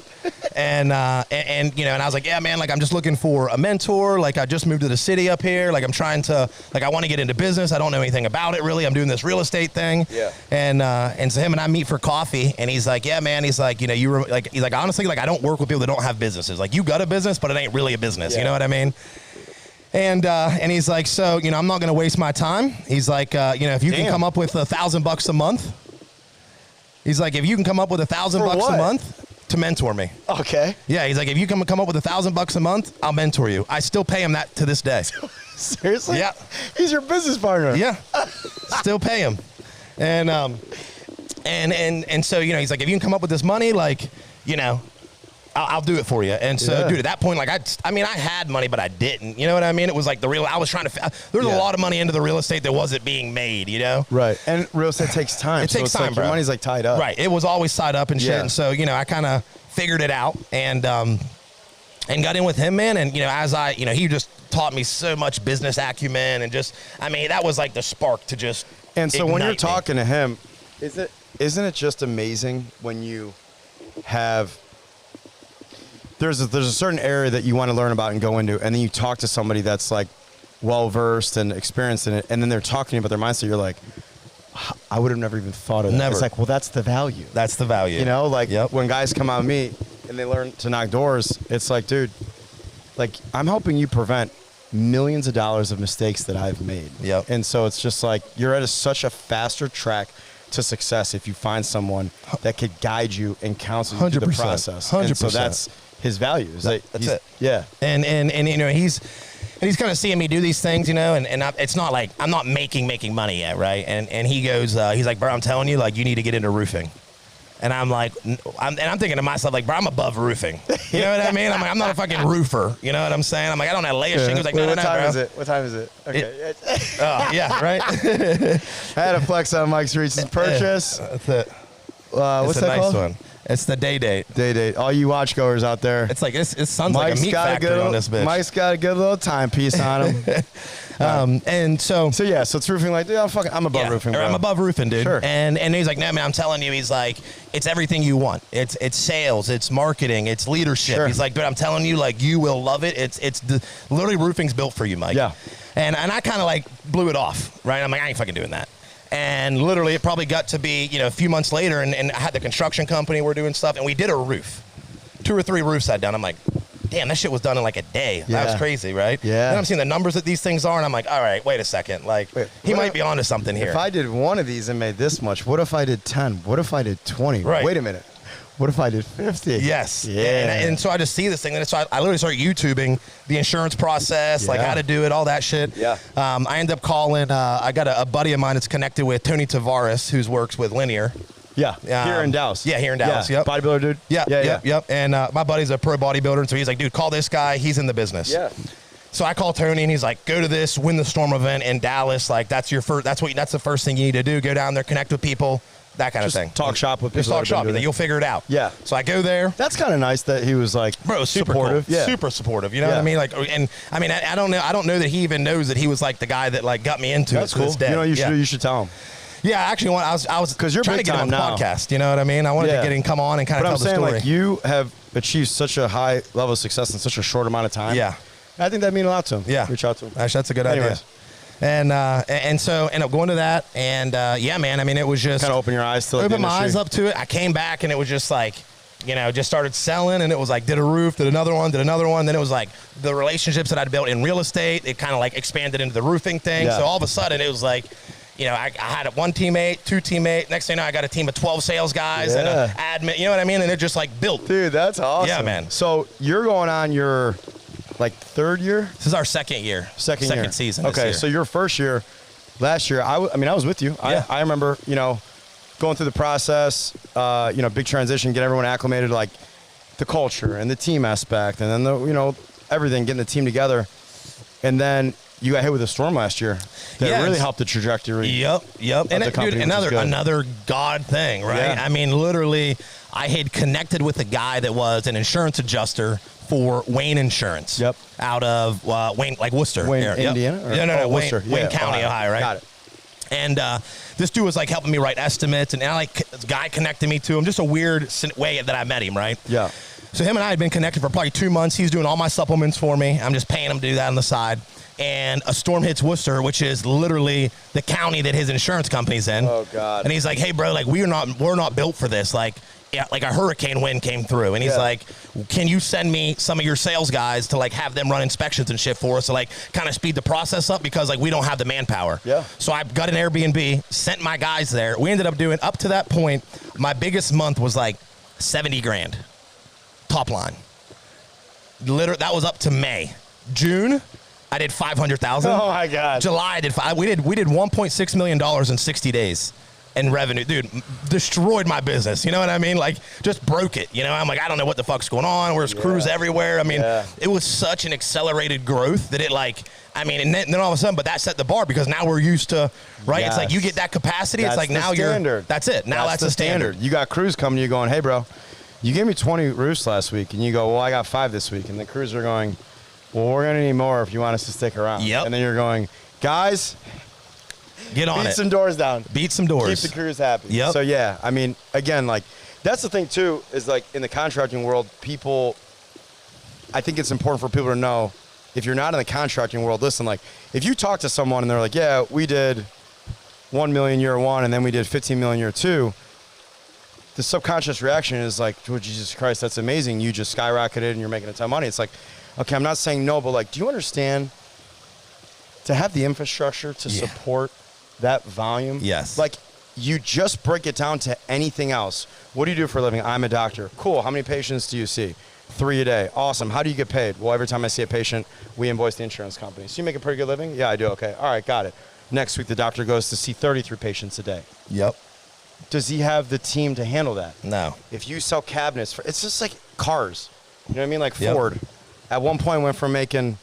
[SPEAKER 1] And you know, and I was like, yeah, man, like I'm just looking for a mentor. Like I just moved to the city up here. Like I'm trying to, like I want to get into business. I don't know anything about it really. I'm doing this real estate thing.
[SPEAKER 2] Yeah.
[SPEAKER 1] And so him and I meet for coffee, and he's like, yeah, man. He's like, you know, he's like, honestly, like I don't work with people that don't have businesses. Like you got a business, but it ain't really a business.
[SPEAKER 2] Yeah.
[SPEAKER 1] You know what I mean? And he's like, so, you know, I'm not going to waste my time. He's like, you know, if you can
[SPEAKER 2] Damn.
[SPEAKER 1] come up with $1,000 a month. He's like, if you can come up with $1,000
[SPEAKER 2] For
[SPEAKER 1] a
[SPEAKER 2] what?
[SPEAKER 1] month to mentor me.
[SPEAKER 2] Okay.
[SPEAKER 1] Yeah, he's like, if you come up with $1,000 a month, I'll mentor you. I still pay him that to this day.
[SPEAKER 2] Seriously?
[SPEAKER 1] Yeah.
[SPEAKER 2] He's your business partner.
[SPEAKER 1] Yeah, still pay him. And so, you know, he's like, if you can come up with this money, like, you know, I'll do it for you. And so,
[SPEAKER 2] Yeah.
[SPEAKER 1] dude, at that point, like, I mean, I had money, but I didn't. You know what I mean? It was like I was trying to, there's
[SPEAKER 2] Yeah.
[SPEAKER 1] a lot of money into the real estate that wasn't being made, you know?
[SPEAKER 2] Right. And real estate takes time.
[SPEAKER 1] It takes
[SPEAKER 2] it's
[SPEAKER 1] time,
[SPEAKER 2] like
[SPEAKER 1] bro.
[SPEAKER 2] Your money's like tied up.
[SPEAKER 1] Right. It was always tied up and shit.
[SPEAKER 2] Yeah.
[SPEAKER 1] And so, you know, I kind of figured it out and got in with him, man. And, you know, you know, he just taught me so much business acumen and just, I mean, that was like the spark to just
[SPEAKER 2] And so when you're
[SPEAKER 1] ignite me.
[SPEAKER 2] talking to him, isn't it just amazing when you have there's a certain area that you want to learn about and go into, and then you talk to somebody that's like well versed and experienced in it, and then they're talking about their mindset. You're like, I would have never even thought of that.
[SPEAKER 1] Never.
[SPEAKER 2] It's like, well, that's the value.
[SPEAKER 1] That's the value.
[SPEAKER 2] You know, like
[SPEAKER 1] Yep.
[SPEAKER 2] when guys come out with me and they learn to knock doors, it's like, dude, like I'm helping you prevent millions of dollars of mistakes that I've made.
[SPEAKER 1] Yep.
[SPEAKER 2] And so it's just like you're at such a faster track to success if you find someone that could guide you and counsel you through the
[SPEAKER 1] 100%.
[SPEAKER 2] process. And so
[SPEAKER 1] 100%.
[SPEAKER 2] that's his value.
[SPEAKER 1] That's it.
[SPEAKER 2] Yeah.
[SPEAKER 1] And you know, he's kind of seeing me do these things, you know, and it's not like I'm not making money yet, right? And he goes, he's like, bro, I'm telling you, like, you need to get into roofing. And I'm like, I'm thinking to myself, like, bro, I'm above roofing. You know what I mean? I'm like, I'm not a fucking roofer. You know what I'm saying? I'm like, I don't know how to lay a shingles. Like,
[SPEAKER 2] Wait,
[SPEAKER 1] no,
[SPEAKER 2] what
[SPEAKER 1] no,
[SPEAKER 2] time
[SPEAKER 1] bro.
[SPEAKER 2] is it? What time is it? Okay.
[SPEAKER 1] Oh, yeah, right?
[SPEAKER 2] I had a flex on Mike's Reach's purchase.
[SPEAKER 1] That's it.
[SPEAKER 2] What's
[SPEAKER 1] It's a
[SPEAKER 2] that
[SPEAKER 1] nice
[SPEAKER 2] called?
[SPEAKER 1] one. It's the day date.
[SPEAKER 2] Day date. All you watch goers out there.
[SPEAKER 1] It's like, it sounds like a meat factory on this bitch.
[SPEAKER 2] Mike's got a good little timepiece on him.
[SPEAKER 1] And so
[SPEAKER 2] So it's roofing like, dude, I'm above roofing, bro.
[SPEAKER 1] I'm above roofing, dude.
[SPEAKER 2] Sure.
[SPEAKER 1] And he's like, no, man, I'm telling you, he's like, it's everything you want. It's sales, it's marketing, it's leadership.
[SPEAKER 2] Sure.
[SPEAKER 1] He's like, dude, I'm telling you, like, you will love it. It's literally roofing's built for you, Mike.
[SPEAKER 2] Yeah.
[SPEAKER 1] And I kind of like blew it off, right? I'm like, I ain't fucking doing that. And literally, it probably got to be, you know, a few months later, and I had the construction company, we're doing stuff, and we did a roof. 2 or 3 roofs I done. I'm like, damn, that shit was done in like a day. That was
[SPEAKER 2] Yeah.
[SPEAKER 1] crazy, right?
[SPEAKER 2] Yeah.
[SPEAKER 1] Then I'm seeing the numbers that these things are, and I'm like, all right, wait a second. Like,
[SPEAKER 2] Wait,
[SPEAKER 1] he
[SPEAKER 2] what
[SPEAKER 1] might
[SPEAKER 2] if-
[SPEAKER 1] be onto something here.
[SPEAKER 2] If I did one of these and made this much, what if I did 10? What if I did 20?
[SPEAKER 1] Right.
[SPEAKER 2] Wait a minute. What if I did 50?
[SPEAKER 1] Yes.
[SPEAKER 2] Yeah.
[SPEAKER 1] And so I just see this thing, and so I literally started YouTubing the insurance process, like
[SPEAKER 2] Yeah.
[SPEAKER 1] how to do it, all that shit.
[SPEAKER 2] Yeah.
[SPEAKER 1] I end up calling. I got a buddy of mine that's connected with Tony Tavares, who works with Linear.
[SPEAKER 2] Yeah. Here in Dallas.
[SPEAKER 1] Yeah, here in Dallas.
[SPEAKER 2] Yeah.
[SPEAKER 1] Yep.
[SPEAKER 2] Bodybuilder dude.
[SPEAKER 1] Yep. And my buddy's a pro bodybuilder, and so he's like, dude, call this guy. He's in the business.
[SPEAKER 2] Yeah.
[SPEAKER 1] So I call Tony, and he's like, go to this Win the Storm event in Dallas. Like that's your first. That's the first thing you need to do. Go down there, connect with people, that kind
[SPEAKER 2] Just
[SPEAKER 1] of thing.
[SPEAKER 2] talk shop with
[SPEAKER 1] Just
[SPEAKER 2] people
[SPEAKER 1] talk
[SPEAKER 2] that have
[SPEAKER 1] shop.
[SPEAKER 2] been doing it.
[SPEAKER 1] You'll figure it out.
[SPEAKER 2] Yeah.
[SPEAKER 1] So I go there.
[SPEAKER 2] That's kind of nice that he was like,
[SPEAKER 1] Bro, super
[SPEAKER 2] supportive.
[SPEAKER 1] cool.
[SPEAKER 2] Yeah.
[SPEAKER 1] Super supportive. You know
[SPEAKER 2] Yeah.
[SPEAKER 1] what I mean? Like, and I mean, I don't know that he even knows that he was like the guy that like got me into
[SPEAKER 2] That's
[SPEAKER 1] it. to
[SPEAKER 2] cool.
[SPEAKER 1] this day.
[SPEAKER 2] You know, you
[SPEAKER 1] yeah.
[SPEAKER 2] should tell him.
[SPEAKER 1] Yeah, I actually I was
[SPEAKER 2] 'Cause you're
[SPEAKER 1] trying to
[SPEAKER 2] big
[SPEAKER 1] get him on the
[SPEAKER 2] time now.
[SPEAKER 1] podcast. You know what I mean? I wanted
[SPEAKER 2] Yeah.
[SPEAKER 1] to get him come on and kind
[SPEAKER 2] But
[SPEAKER 1] of
[SPEAKER 2] I'm
[SPEAKER 1] tell the
[SPEAKER 2] saying,
[SPEAKER 1] story.
[SPEAKER 2] like, you have achieved such a high level of success in such a short amount of time.
[SPEAKER 1] Yeah.
[SPEAKER 2] I think that means a lot to him.
[SPEAKER 1] Yeah.
[SPEAKER 2] Reach out to him.
[SPEAKER 1] Actually, that's a good
[SPEAKER 2] Anyways.
[SPEAKER 1] idea. And so ended up going to that. And yeah, man, I mean, it was just
[SPEAKER 2] Kind of open your eyes to like,
[SPEAKER 1] open
[SPEAKER 2] the
[SPEAKER 1] my eyes
[SPEAKER 2] industry.
[SPEAKER 1] up to it. I came back and it was just like, you know, just started selling, and it was like, did a roof, did another one. Then it was like the relationships that I'd built in real estate, it kind of like expanded into the roofing thing.
[SPEAKER 2] Yeah.
[SPEAKER 1] So all of a sudden it was like, you know, I had one teammate, two teammates. Next thing you know, I got a team of 12 sales guys and an admin, you know what I mean? And it just like built.
[SPEAKER 2] Dude, that's awesome.
[SPEAKER 1] Yeah, man.
[SPEAKER 2] So you're going on your like third year?
[SPEAKER 1] This is our second year.
[SPEAKER 2] Second
[SPEAKER 1] season. This
[SPEAKER 2] Okay,
[SPEAKER 1] year.
[SPEAKER 2] so your first year, last year, I was with you.
[SPEAKER 1] Yeah.
[SPEAKER 2] I remember, you know, going through the process, you know, big transition, get everyone acclimated to like the culture and the team aspect, and then the, you know, everything, getting the team together. And then you got hit with a storm last year that really helped the trajectory.
[SPEAKER 1] Yep. And
[SPEAKER 2] the company,
[SPEAKER 1] dude, another God thing, right?
[SPEAKER 2] Yeah.
[SPEAKER 1] I mean, literally, I had connected with a guy that was an insurance adjuster for Wayne Insurance.
[SPEAKER 2] Yep.
[SPEAKER 1] Out of Wayne, like Worcester.
[SPEAKER 2] Wayne,
[SPEAKER 1] area.
[SPEAKER 2] Indiana? Or-
[SPEAKER 1] No, Wayne,
[SPEAKER 2] Worcester.
[SPEAKER 1] Wayne
[SPEAKER 2] Yeah,
[SPEAKER 1] County, Ohio, right?
[SPEAKER 2] Got it.
[SPEAKER 1] And this dude was like helping me write estimates, and like this guy connected me to him. Just a weird way that I met him, right?
[SPEAKER 2] Yeah.
[SPEAKER 1] So him and I had been connected for probably 2 months. He's doing all my supplements for me. I'm just paying him to do that on the side. And a storm hits Worcester, which is literally the county that his insurance company's in.
[SPEAKER 2] Oh, God.
[SPEAKER 1] And he's like, "Hey, bro, like we're not built for this. Like, yeah, like a hurricane wind came through." And he's like, "Can you send me some of your sales guys to like have them run inspections and shit for us to like kind of speed the process up, because like we don't have the manpower."
[SPEAKER 2] Yeah.
[SPEAKER 1] So I got an Airbnb, sent my guys there. We ended up doing, up to that point, my biggest month was like 70 grand. Top line. Literally, that was up to May. June, I did 500,000.
[SPEAKER 2] Oh my God.
[SPEAKER 1] July, I did we did $1.6 million in 60 days in revenue. Dude, destroyed my business. You know what I mean? Like, just broke it. You know, I'm like, I don't know what the fuck's going on. There's crews everywhere. I mean, it was such an accelerated growth that it like, I mean, and then all of a sudden, but that set the bar, because now we're used to, right? It's like you get that capacity.
[SPEAKER 2] That's
[SPEAKER 1] it's like
[SPEAKER 2] the
[SPEAKER 1] now
[SPEAKER 2] standard.
[SPEAKER 1] that's it. Now that's the standard.
[SPEAKER 2] You got crews coming to you going, "Hey, bro, you gave me 20 roofs last week." And you go, "Well, I got 5 this week." And the crews are going, "Well, we're going to need more if you want us to stick around."
[SPEAKER 1] Yep.
[SPEAKER 2] And then you're going, "Guys,
[SPEAKER 1] Get on
[SPEAKER 2] beat
[SPEAKER 1] it.
[SPEAKER 2] some doors down.
[SPEAKER 1] Beat some doors.
[SPEAKER 2] Keep the crews happy."
[SPEAKER 1] Yep.
[SPEAKER 2] So, yeah, I mean, again, like, that's the thing, too, is like in the contracting world, people, I think it's important for people to know, if you're not in the contracting world, listen, like, if you talk to someone and they're like, "Yeah, we did 1 million year one and then we did 15 million year two," the subconscious reaction is like, "Oh, Jesus Christ, that's amazing. You just skyrocketed and you're making a ton of money." It's like, okay, I'm not saying no, but like, do you understand to have the infrastructure to support that volume?
[SPEAKER 1] Yes.
[SPEAKER 2] Like, you just break it down to anything else. What do you do for a living? I'm a doctor. Cool. How many patients do you see? 3 a day. Awesome. How do you get paid? Well, every time I see a patient, we invoice the insurance company. So you make a pretty good living? Yeah, I do. Okay. All right, got it. Next week, the doctor goes to see 33 patients a day.
[SPEAKER 1] Yep.
[SPEAKER 2] Does he have the team to handle that?
[SPEAKER 1] No.
[SPEAKER 2] If you sell cabinets, it's just like cars. You know what I mean? Like
[SPEAKER 1] Yep.
[SPEAKER 2] Ford. At one point went from making,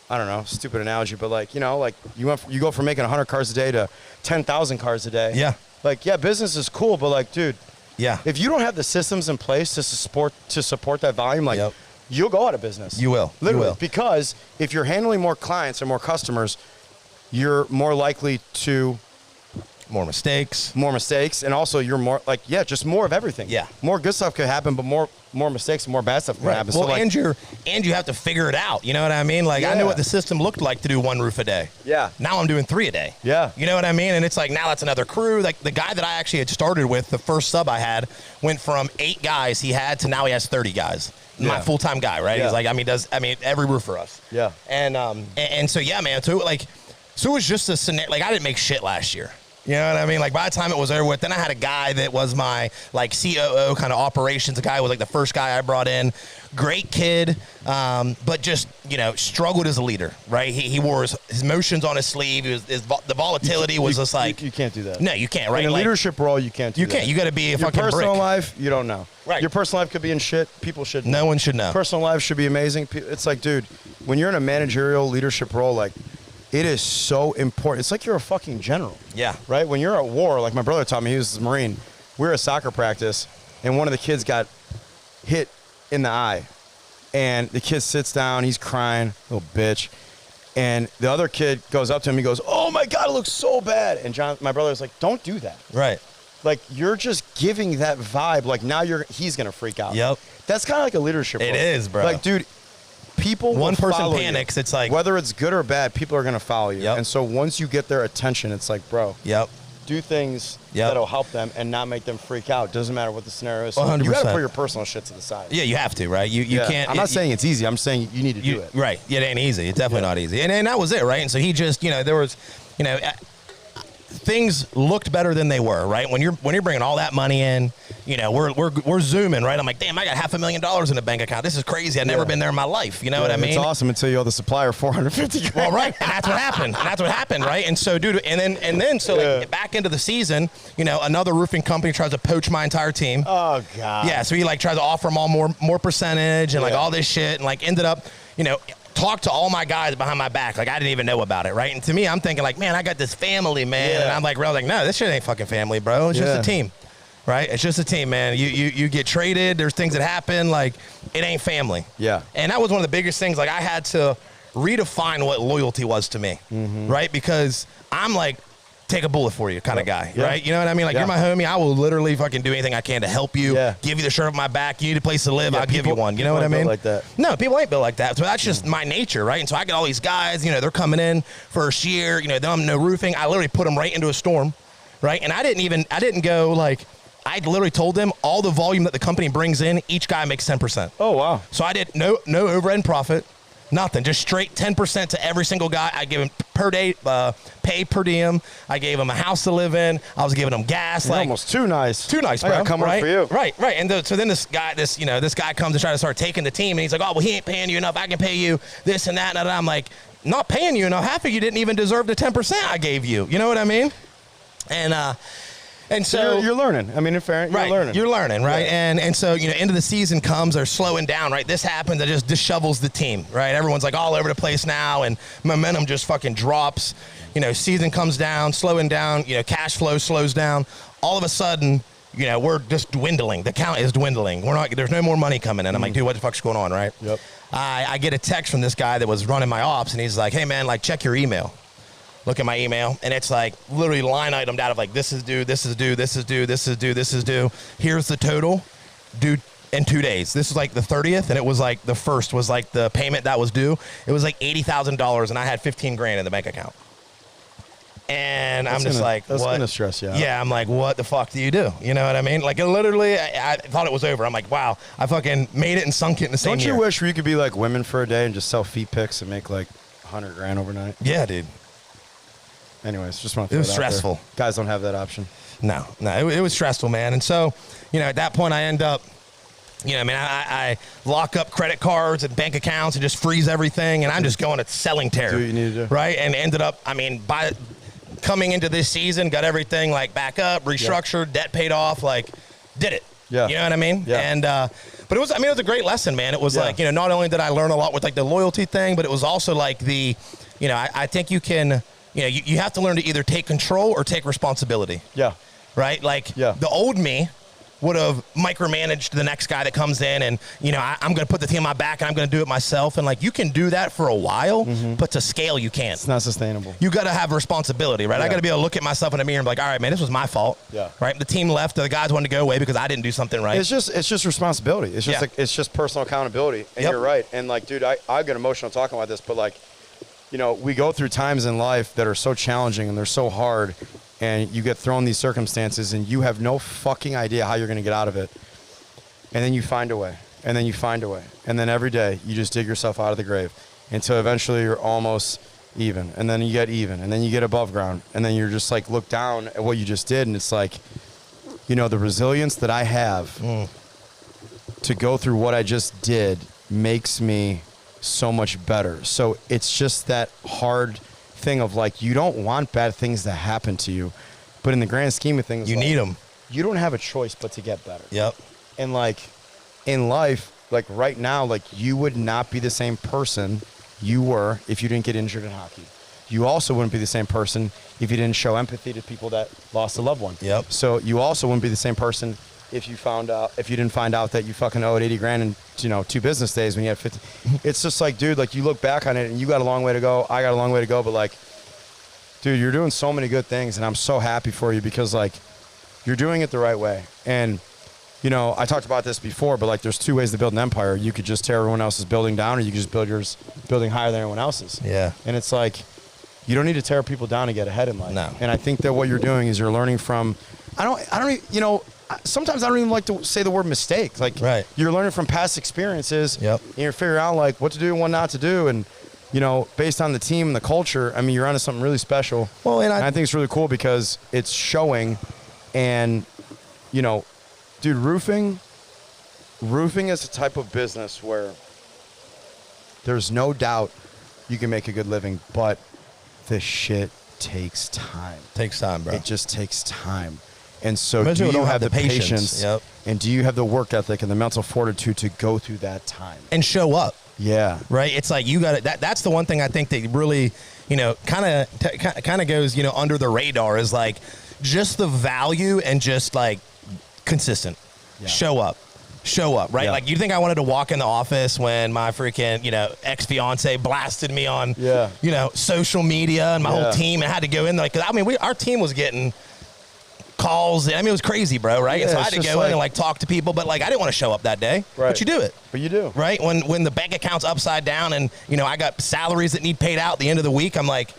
[SPEAKER 2] I don't know, stupid analogy, but like, you know, like you go from making 100 cars a day to 10,000 cars a day.
[SPEAKER 1] Yeah.
[SPEAKER 2] Like, yeah, business is cool, but like, dude,
[SPEAKER 1] Yeah.
[SPEAKER 2] if you don't have the systems in place to support that volume, like, you'll go out of business.
[SPEAKER 1] You will.
[SPEAKER 2] Literally.
[SPEAKER 1] You will.
[SPEAKER 2] Because if you're handling more clients or more customers, you're more likely to
[SPEAKER 1] More mistakes.
[SPEAKER 2] and also you're more like, yeah, just more of everything.
[SPEAKER 1] Yeah.
[SPEAKER 2] More good stuff could happen, but more mistakes and more bad stuff can happen.
[SPEAKER 1] Well,
[SPEAKER 2] so like,
[SPEAKER 1] and you have to figure it out. You know what I mean? Like, I knew what the system looked like to do 1 roof a day.
[SPEAKER 2] Yeah.
[SPEAKER 1] Now I'm doing 3 a day.
[SPEAKER 2] Yeah.
[SPEAKER 1] You know what I mean? And it's like, now that's another crew. Like, the guy that I actually had started with, the first sub I had, went from 8 guys he had to now he has 30 guys. My full-time guy, right?
[SPEAKER 2] Yeah.
[SPEAKER 1] He's like, does every roof for us.
[SPEAKER 2] Yeah.
[SPEAKER 1] And so, yeah, man. So it was just a scenario. Like, I didn't make shit last year. You know what I mean? Like, by the time it was over with, then I had a guy that was my, like, COO kind of operations. The guy was, like, the first guy I brought in. Great kid, but just, you know, struggled as a leader, right? He wore his emotions on his sleeve. The volatility was just like...
[SPEAKER 2] You can't do that.
[SPEAKER 1] No, you can't, right?
[SPEAKER 2] In a
[SPEAKER 1] like,
[SPEAKER 2] leadership role, you can't do that.
[SPEAKER 1] You can't. You got to be a
[SPEAKER 2] Your
[SPEAKER 1] fucking
[SPEAKER 2] personal
[SPEAKER 1] brick.
[SPEAKER 2] life, you don't know.
[SPEAKER 1] Right.
[SPEAKER 2] Your personal life could be in shit. People should
[SPEAKER 1] No one should know.
[SPEAKER 2] Personal life should be amazing. It's like, dude, when you're in a managerial leadership role, like, it is so important. It's like you're a fucking general.
[SPEAKER 1] Yeah.
[SPEAKER 2] Right? When you're at war, like my brother taught me, he was a Marine. We were at soccer practice, and one of the kids got hit in the eye. And the kid sits down, he's crying, little bitch. And the other kid goes up to him, he goes, "Oh my God, it looks so bad." And John, my brother's like, "Don't do that."
[SPEAKER 1] Right.
[SPEAKER 2] Like, you're just giving that vibe. Like, now he's going to freak out.
[SPEAKER 1] Yep.
[SPEAKER 2] That's kind of like a leadership role.
[SPEAKER 1] It is, bro.
[SPEAKER 2] Like, dude, people will
[SPEAKER 1] one person
[SPEAKER 2] follow
[SPEAKER 1] panics,
[SPEAKER 2] you.
[SPEAKER 1] it's like,
[SPEAKER 2] whether it's good or bad, people are going to follow you.
[SPEAKER 1] Yep.
[SPEAKER 2] And so once you get their attention, it's like, bro,
[SPEAKER 1] yep.
[SPEAKER 2] do things
[SPEAKER 1] Yep.
[SPEAKER 2] that'll help them and not make them freak out. Doesn't matter what the scenario is. So
[SPEAKER 1] 100%.
[SPEAKER 2] you got to put your personal shit to the side.
[SPEAKER 1] Yeah, you have to, right? You can't.
[SPEAKER 2] I'm not saying it's easy. I'm saying you need to do it.
[SPEAKER 1] Right. Yeah, it ain't easy. It's definitely not easy. And that was it, right? And so he just, there was, things looked better than they were, right? When you're bringing all that money in, we're zooming, right? I'm like, damn, I got $500,000 in the bank account. This is crazy. I've never been there in my life. You know what I mean?
[SPEAKER 2] It's awesome until you owe the supplier $450,000.
[SPEAKER 1] Well, right, and that's what happened. Right, and so, dude, and then, like back into the season, another roofing company tries to poach my entire team.
[SPEAKER 2] Oh God.
[SPEAKER 1] Yeah, so he like tries to offer them all more percentage and like all this shit, and like ended up, talked to all my guys behind my back, like I didn't even know about it, right? And to me, I'm thinking like, man, I got this family, man, and I'm like, no, this shit ain't fucking family, bro. It's just a team. Right? It's just a team, man. You get traded. There's things that happen. Like, it ain't family.
[SPEAKER 2] Yeah.
[SPEAKER 1] And that was one of the biggest things. Like, I had to redefine what loyalty was to me. Mm-hmm. Right? Because I'm like, take a bullet for you kind of guy. Yeah. Right? You know what I mean? Like, you're my homie. I will literally fucking do anything I can to help you. Yeah. Give you the shirt off my back. You need a place to live. I'll give you one. You know what I mean?
[SPEAKER 2] Like that.
[SPEAKER 1] No, people ain't built like that. So that's just my nature, right? And so I get all these guys, they're coming in first year. They don't know roofing. I literally put them right into a storm. Right? And I didn't go like, I literally told them all the volume that the company brings in, each guy makes 10%.
[SPEAKER 2] Oh, wow.
[SPEAKER 1] So I did no overhead profit, nothing, just straight 10% to every single guy. I gave him per day, pay per diem. I gave him a house to live in. I was giving him gas.
[SPEAKER 2] You're almost too nice.
[SPEAKER 1] Too nice, bro.
[SPEAKER 2] I gotta come
[SPEAKER 1] right?
[SPEAKER 2] work for you.
[SPEAKER 1] Right. And so then this guy comes to try to start taking the team, and he's like, oh, well, he ain't paying you enough. I can pay you this and that. And I'm like, not paying you enough. Half of you didn't even deserve the 10% I gave you. You know what I mean? And so
[SPEAKER 2] you're learning. I mean, in fairness, you're learning,
[SPEAKER 1] right?
[SPEAKER 2] Yeah.
[SPEAKER 1] And so end of the season comes, they're slowing down, right? This happens, it just dishevels the team, right? Everyone's like all over the place now, and momentum just fucking drops. Season comes down, slowing down. Cash flow slows down. All of a sudden, we're just dwindling. The count is dwindling. There's no more money coming in. I'm like, dude, what the fuck's going on, right?
[SPEAKER 2] Yep.
[SPEAKER 1] I get a text from this guy that was running my ops, and he's like, hey man, like check your email. Look at my email, and it's like literally line itemed out of like, this is due, this is due, this is due, this is due, this is due. Here's the total due in 2 days. This was like the 30th, and it was like the first was like the payment that was due. It was like $80,000, and I had $15,000 in the bank account. And I'm just like,
[SPEAKER 2] that's
[SPEAKER 1] what?
[SPEAKER 2] That's gonna stress you out.
[SPEAKER 1] Yeah, I'm like, what the fuck do you do? You know what I mean? Like, it literally, I thought it was over. I'm like, wow, I fucking made it and sunk it in the same year.
[SPEAKER 2] Don't you wish you could be like women for a day and just sell feet pics and make like $100,000 overnight?
[SPEAKER 1] Yeah, dude.
[SPEAKER 2] Anyways, just want to.
[SPEAKER 1] It was stressful.
[SPEAKER 2] Guys don't have that option.
[SPEAKER 1] No, it was stressful, man. And so, at that point, I end up, I lock up credit cards and bank accounts and just freeze everything, and I'm just going at selling terror.
[SPEAKER 2] Do what you need to do.
[SPEAKER 1] Right? And ended up, by coming into this season, got everything like back up, restructured, debt paid off, like did it.
[SPEAKER 2] Yeah.
[SPEAKER 1] You know what I mean?
[SPEAKER 2] Yeah.
[SPEAKER 1] And but it was a great lesson, man. It was like, not only did I learn a lot with like the loyalty thing, but it was also like the, I think you can. You have to learn to either take control or take responsibility.
[SPEAKER 2] Yeah.
[SPEAKER 1] Right? Like, the old me would have micromanaged the next guy that comes in, and, I'm going to put the team on my back, and I'm going to do it myself. And, like, you can do that for a while, but to scale, you can't.
[SPEAKER 2] It's not sustainable.
[SPEAKER 1] You got to have responsibility, right?
[SPEAKER 2] Yeah.
[SPEAKER 1] I got to be able to look at myself in the mirror and be like, all right, man, this was my fault.
[SPEAKER 2] Yeah.
[SPEAKER 1] Right? The team left. The guys wanted to go away because I didn't do something right.
[SPEAKER 2] It's just responsibility. It's just it's just personal accountability. And you're right. And, like, dude, I get emotional talking about this, but, like, we go through times in life that are so challenging and they're so hard, and you get thrown these circumstances and you have no fucking idea how you're going to get out of it. And then you find a way, and then you find a way. And then every day you just dig yourself out of the grave until eventually you're almost even. And then you get even, and then you get above ground. And then you're just like, look down at what you just did. And it's like, the resilience that I have to go through what I just did makes me so much better. So it's just that hard thing of like, you don't want bad things to happen to you, but in the grand scheme of things,
[SPEAKER 1] you need them.
[SPEAKER 2] You don't have a choice but to get better.
[SPEAKER 1] Yep.
[SPEAKER 2] And like in life, like right now, like you would not be the same person you were if you didn't get injured in hockey. You also wouldn't be the same person if you didn't show empathy to people that lost a loved one.
[SPEAKER 1] Yep.
[SPEAKER 2] So you also wouldn't be the same person if you didn't find out that you fucking owed $80,000 in 2 business days when you had 50. It's just like, dude, like you look back on it and you got a long way to go. I got a long way to go, but like, dude, you're doing so many good things, and I'm so happy for you because like you're doing it the right way. And you know, I talked about this before, but like there's two ways to build an empire. You could just tear everyone else's building down, or you could just build yours building higher than everyone else's.
[SPEAKER 1] Yeah.
[SPEAKER 2] And it's like, you don't need to tear people down to get ahead in life.
[SPEAKER 1] No.
[SPEAKER 2] And I think that what you're doing is you're learning from, I don't, you know, sometimes I don't even like to say the word mistake. Like,
[SPEAKER 1] right.
[SPEAKER 2] You're learning from past experiences.
[SPEAKER 1] Yep.
[SPEAKER 2] And you're figuring out like what to do and what not to do. And, you know, based on the team and the culture, I mean, you're onto something really special.
[SPEAKER 1] Well, and
[SPEAKER 2] I think it's really cool because it's showing. And, you know, dude, roofing is a type of business where there's no doubt you can make a good living, but this shit takes time.
[SPEAKER 1] Takes time, bro.
[SPEAKER 2] It just takes time. And so
[SPEAKER 1] Most
[SPEAKER 2] do
[SPEAKER 1] people
[SPEAKER 2] you
[SPEAKER 1] don't
[SPEAKER 2] have the patience
[SPEAKER 1] Yep.
[SPEAKER 2] and do you have the work ethic and the mental fortitude to go through that time?
[SPEAKER 1] And show up.
[SPEAKER 2] Yeah.
[SPEAKER 1] Right. It's like you got to, that's the one thing I think that really, you know, kind of goes, you know, under the radar is like just the value and just like consistent.
[SPEAKER 2] Yeah.
[SPEAKER 1] Show up, right?
[SPEAKER 2] Yeah.
[SPEAKER 1] Like you think I wanted to walk in the office when my freaking, you know, ex-fiance blasted me on, you know, social media and my whole team and had to go in there. Like, I mean, our team was getting calls. I mean, it was crazy, bro, right?
[SPEAKER 2] Yeah,
[SPEAKER 1] and so I had to go in and like talk to people, but like I didn't want to show up that day.
[SPEAKER 2] Right.
[SPEAKER 1] But you do it.
[SPEAKER 2] But you do.
[SPEAKER 1] Right? When the bank account's upside down and, you know, I got salaries that need paid out at the end of the week, I'm like,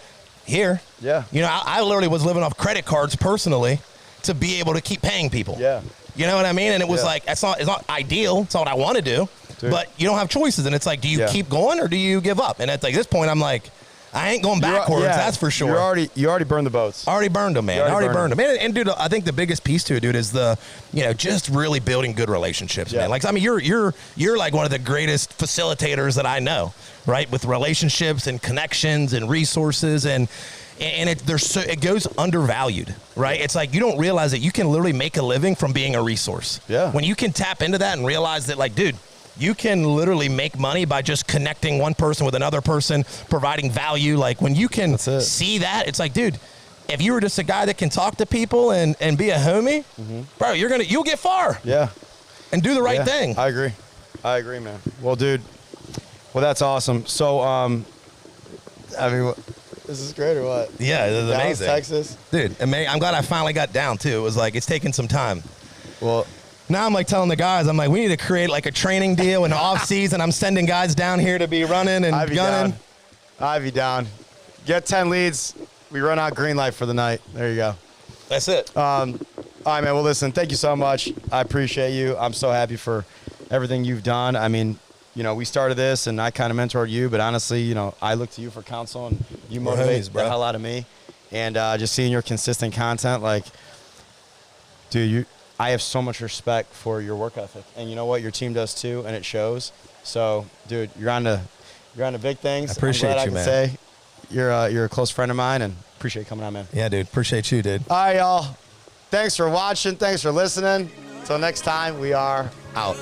[SPEAKER 1] here.
[SPEAKER 2] Yeah.
[SPEAKER 1] You know, I literally was living off credit cards personally to be able to keep paying people.
[SPEAKER 2] Yeah.
[SPEAKER 1] You know what I mean? And it was like, it's not ideal. It's not what I want to do.
[SPEAKER 2] Dude.
[SPEAKER 1] But you don't have choices. And it's like, do you keep going or do you give up? And at like this point, I'm like, I ain't going backwards. That's for sure.
[SPEAKER 2] You already burned the boats.
[SPEAKER 1] Already burned them, man. Already burned them. And dude, I think the biggest piece to it, dude, is the, you know, just really building good relationships, man. Like, I mean, you're like one of the greatest facilitators that I know, right? With relationships and connections and resources and it goes undervalued, right? It's like you don't realize that you can literally make a living from being a resource.
[SPEAKER 2] Yeah.
[SPEAKER 1] When you can tap into that and realize that, like, dude, you can literally make money by just connecting one person with another person, providing value. Like when you can see that, it's like, dude, if you were just a guy that can talk to people and be a homie, bro, you'll get far.
[SPEAKER 2] Yeah.
[SPEAKER 1] And do the right thing.
[SPEAKER 2] I agree, man. Well, dude, that's awesome. So, I mean, this is great or what?
[SPEAKER 1] Yeah, this is amazing.
[SPEAKER 2] Texas.
[SPEAKER 1] Dude, I'm glad I finally got down too. It was like, it's taken some time.
[SPEAKER 2] Well,
[SPEAKER 1] now I'm like telling the guys, I'm like, we need to create like a training deal in the off season. I'm sending guys down here to be running and gunning.
[SPEAKER 2] I'd be down. Get 10 leads. We run out green light for the night. There you go.
[SPEAKER 1] That's it.
[SPEAKER 2] All right, man. Well, listen, thank you so much. I appreciate you. I'm so happy for everything you've done. I mean, you know, we started this and I kind of mentored you, but honestly, you know, I look to you for counsel and you motivate the hell out of me. And just seeing your consistent content, like, dude, I have so much respect for your work ethic. And you know what? Your team does too, and it shows. So, dude, you're on to big things.
[SPEAKER 1] I appreciate you, man.
[SPEAKER 2] Say you're a close friend of mine and appreciate you coming on, man.
[SPEAKER 1] Yeah, dude. Appreciate you, dude.
[SPEAKER 2] All right, y'all. Thanks for watching. Thanks for listening. Until next time, we are out.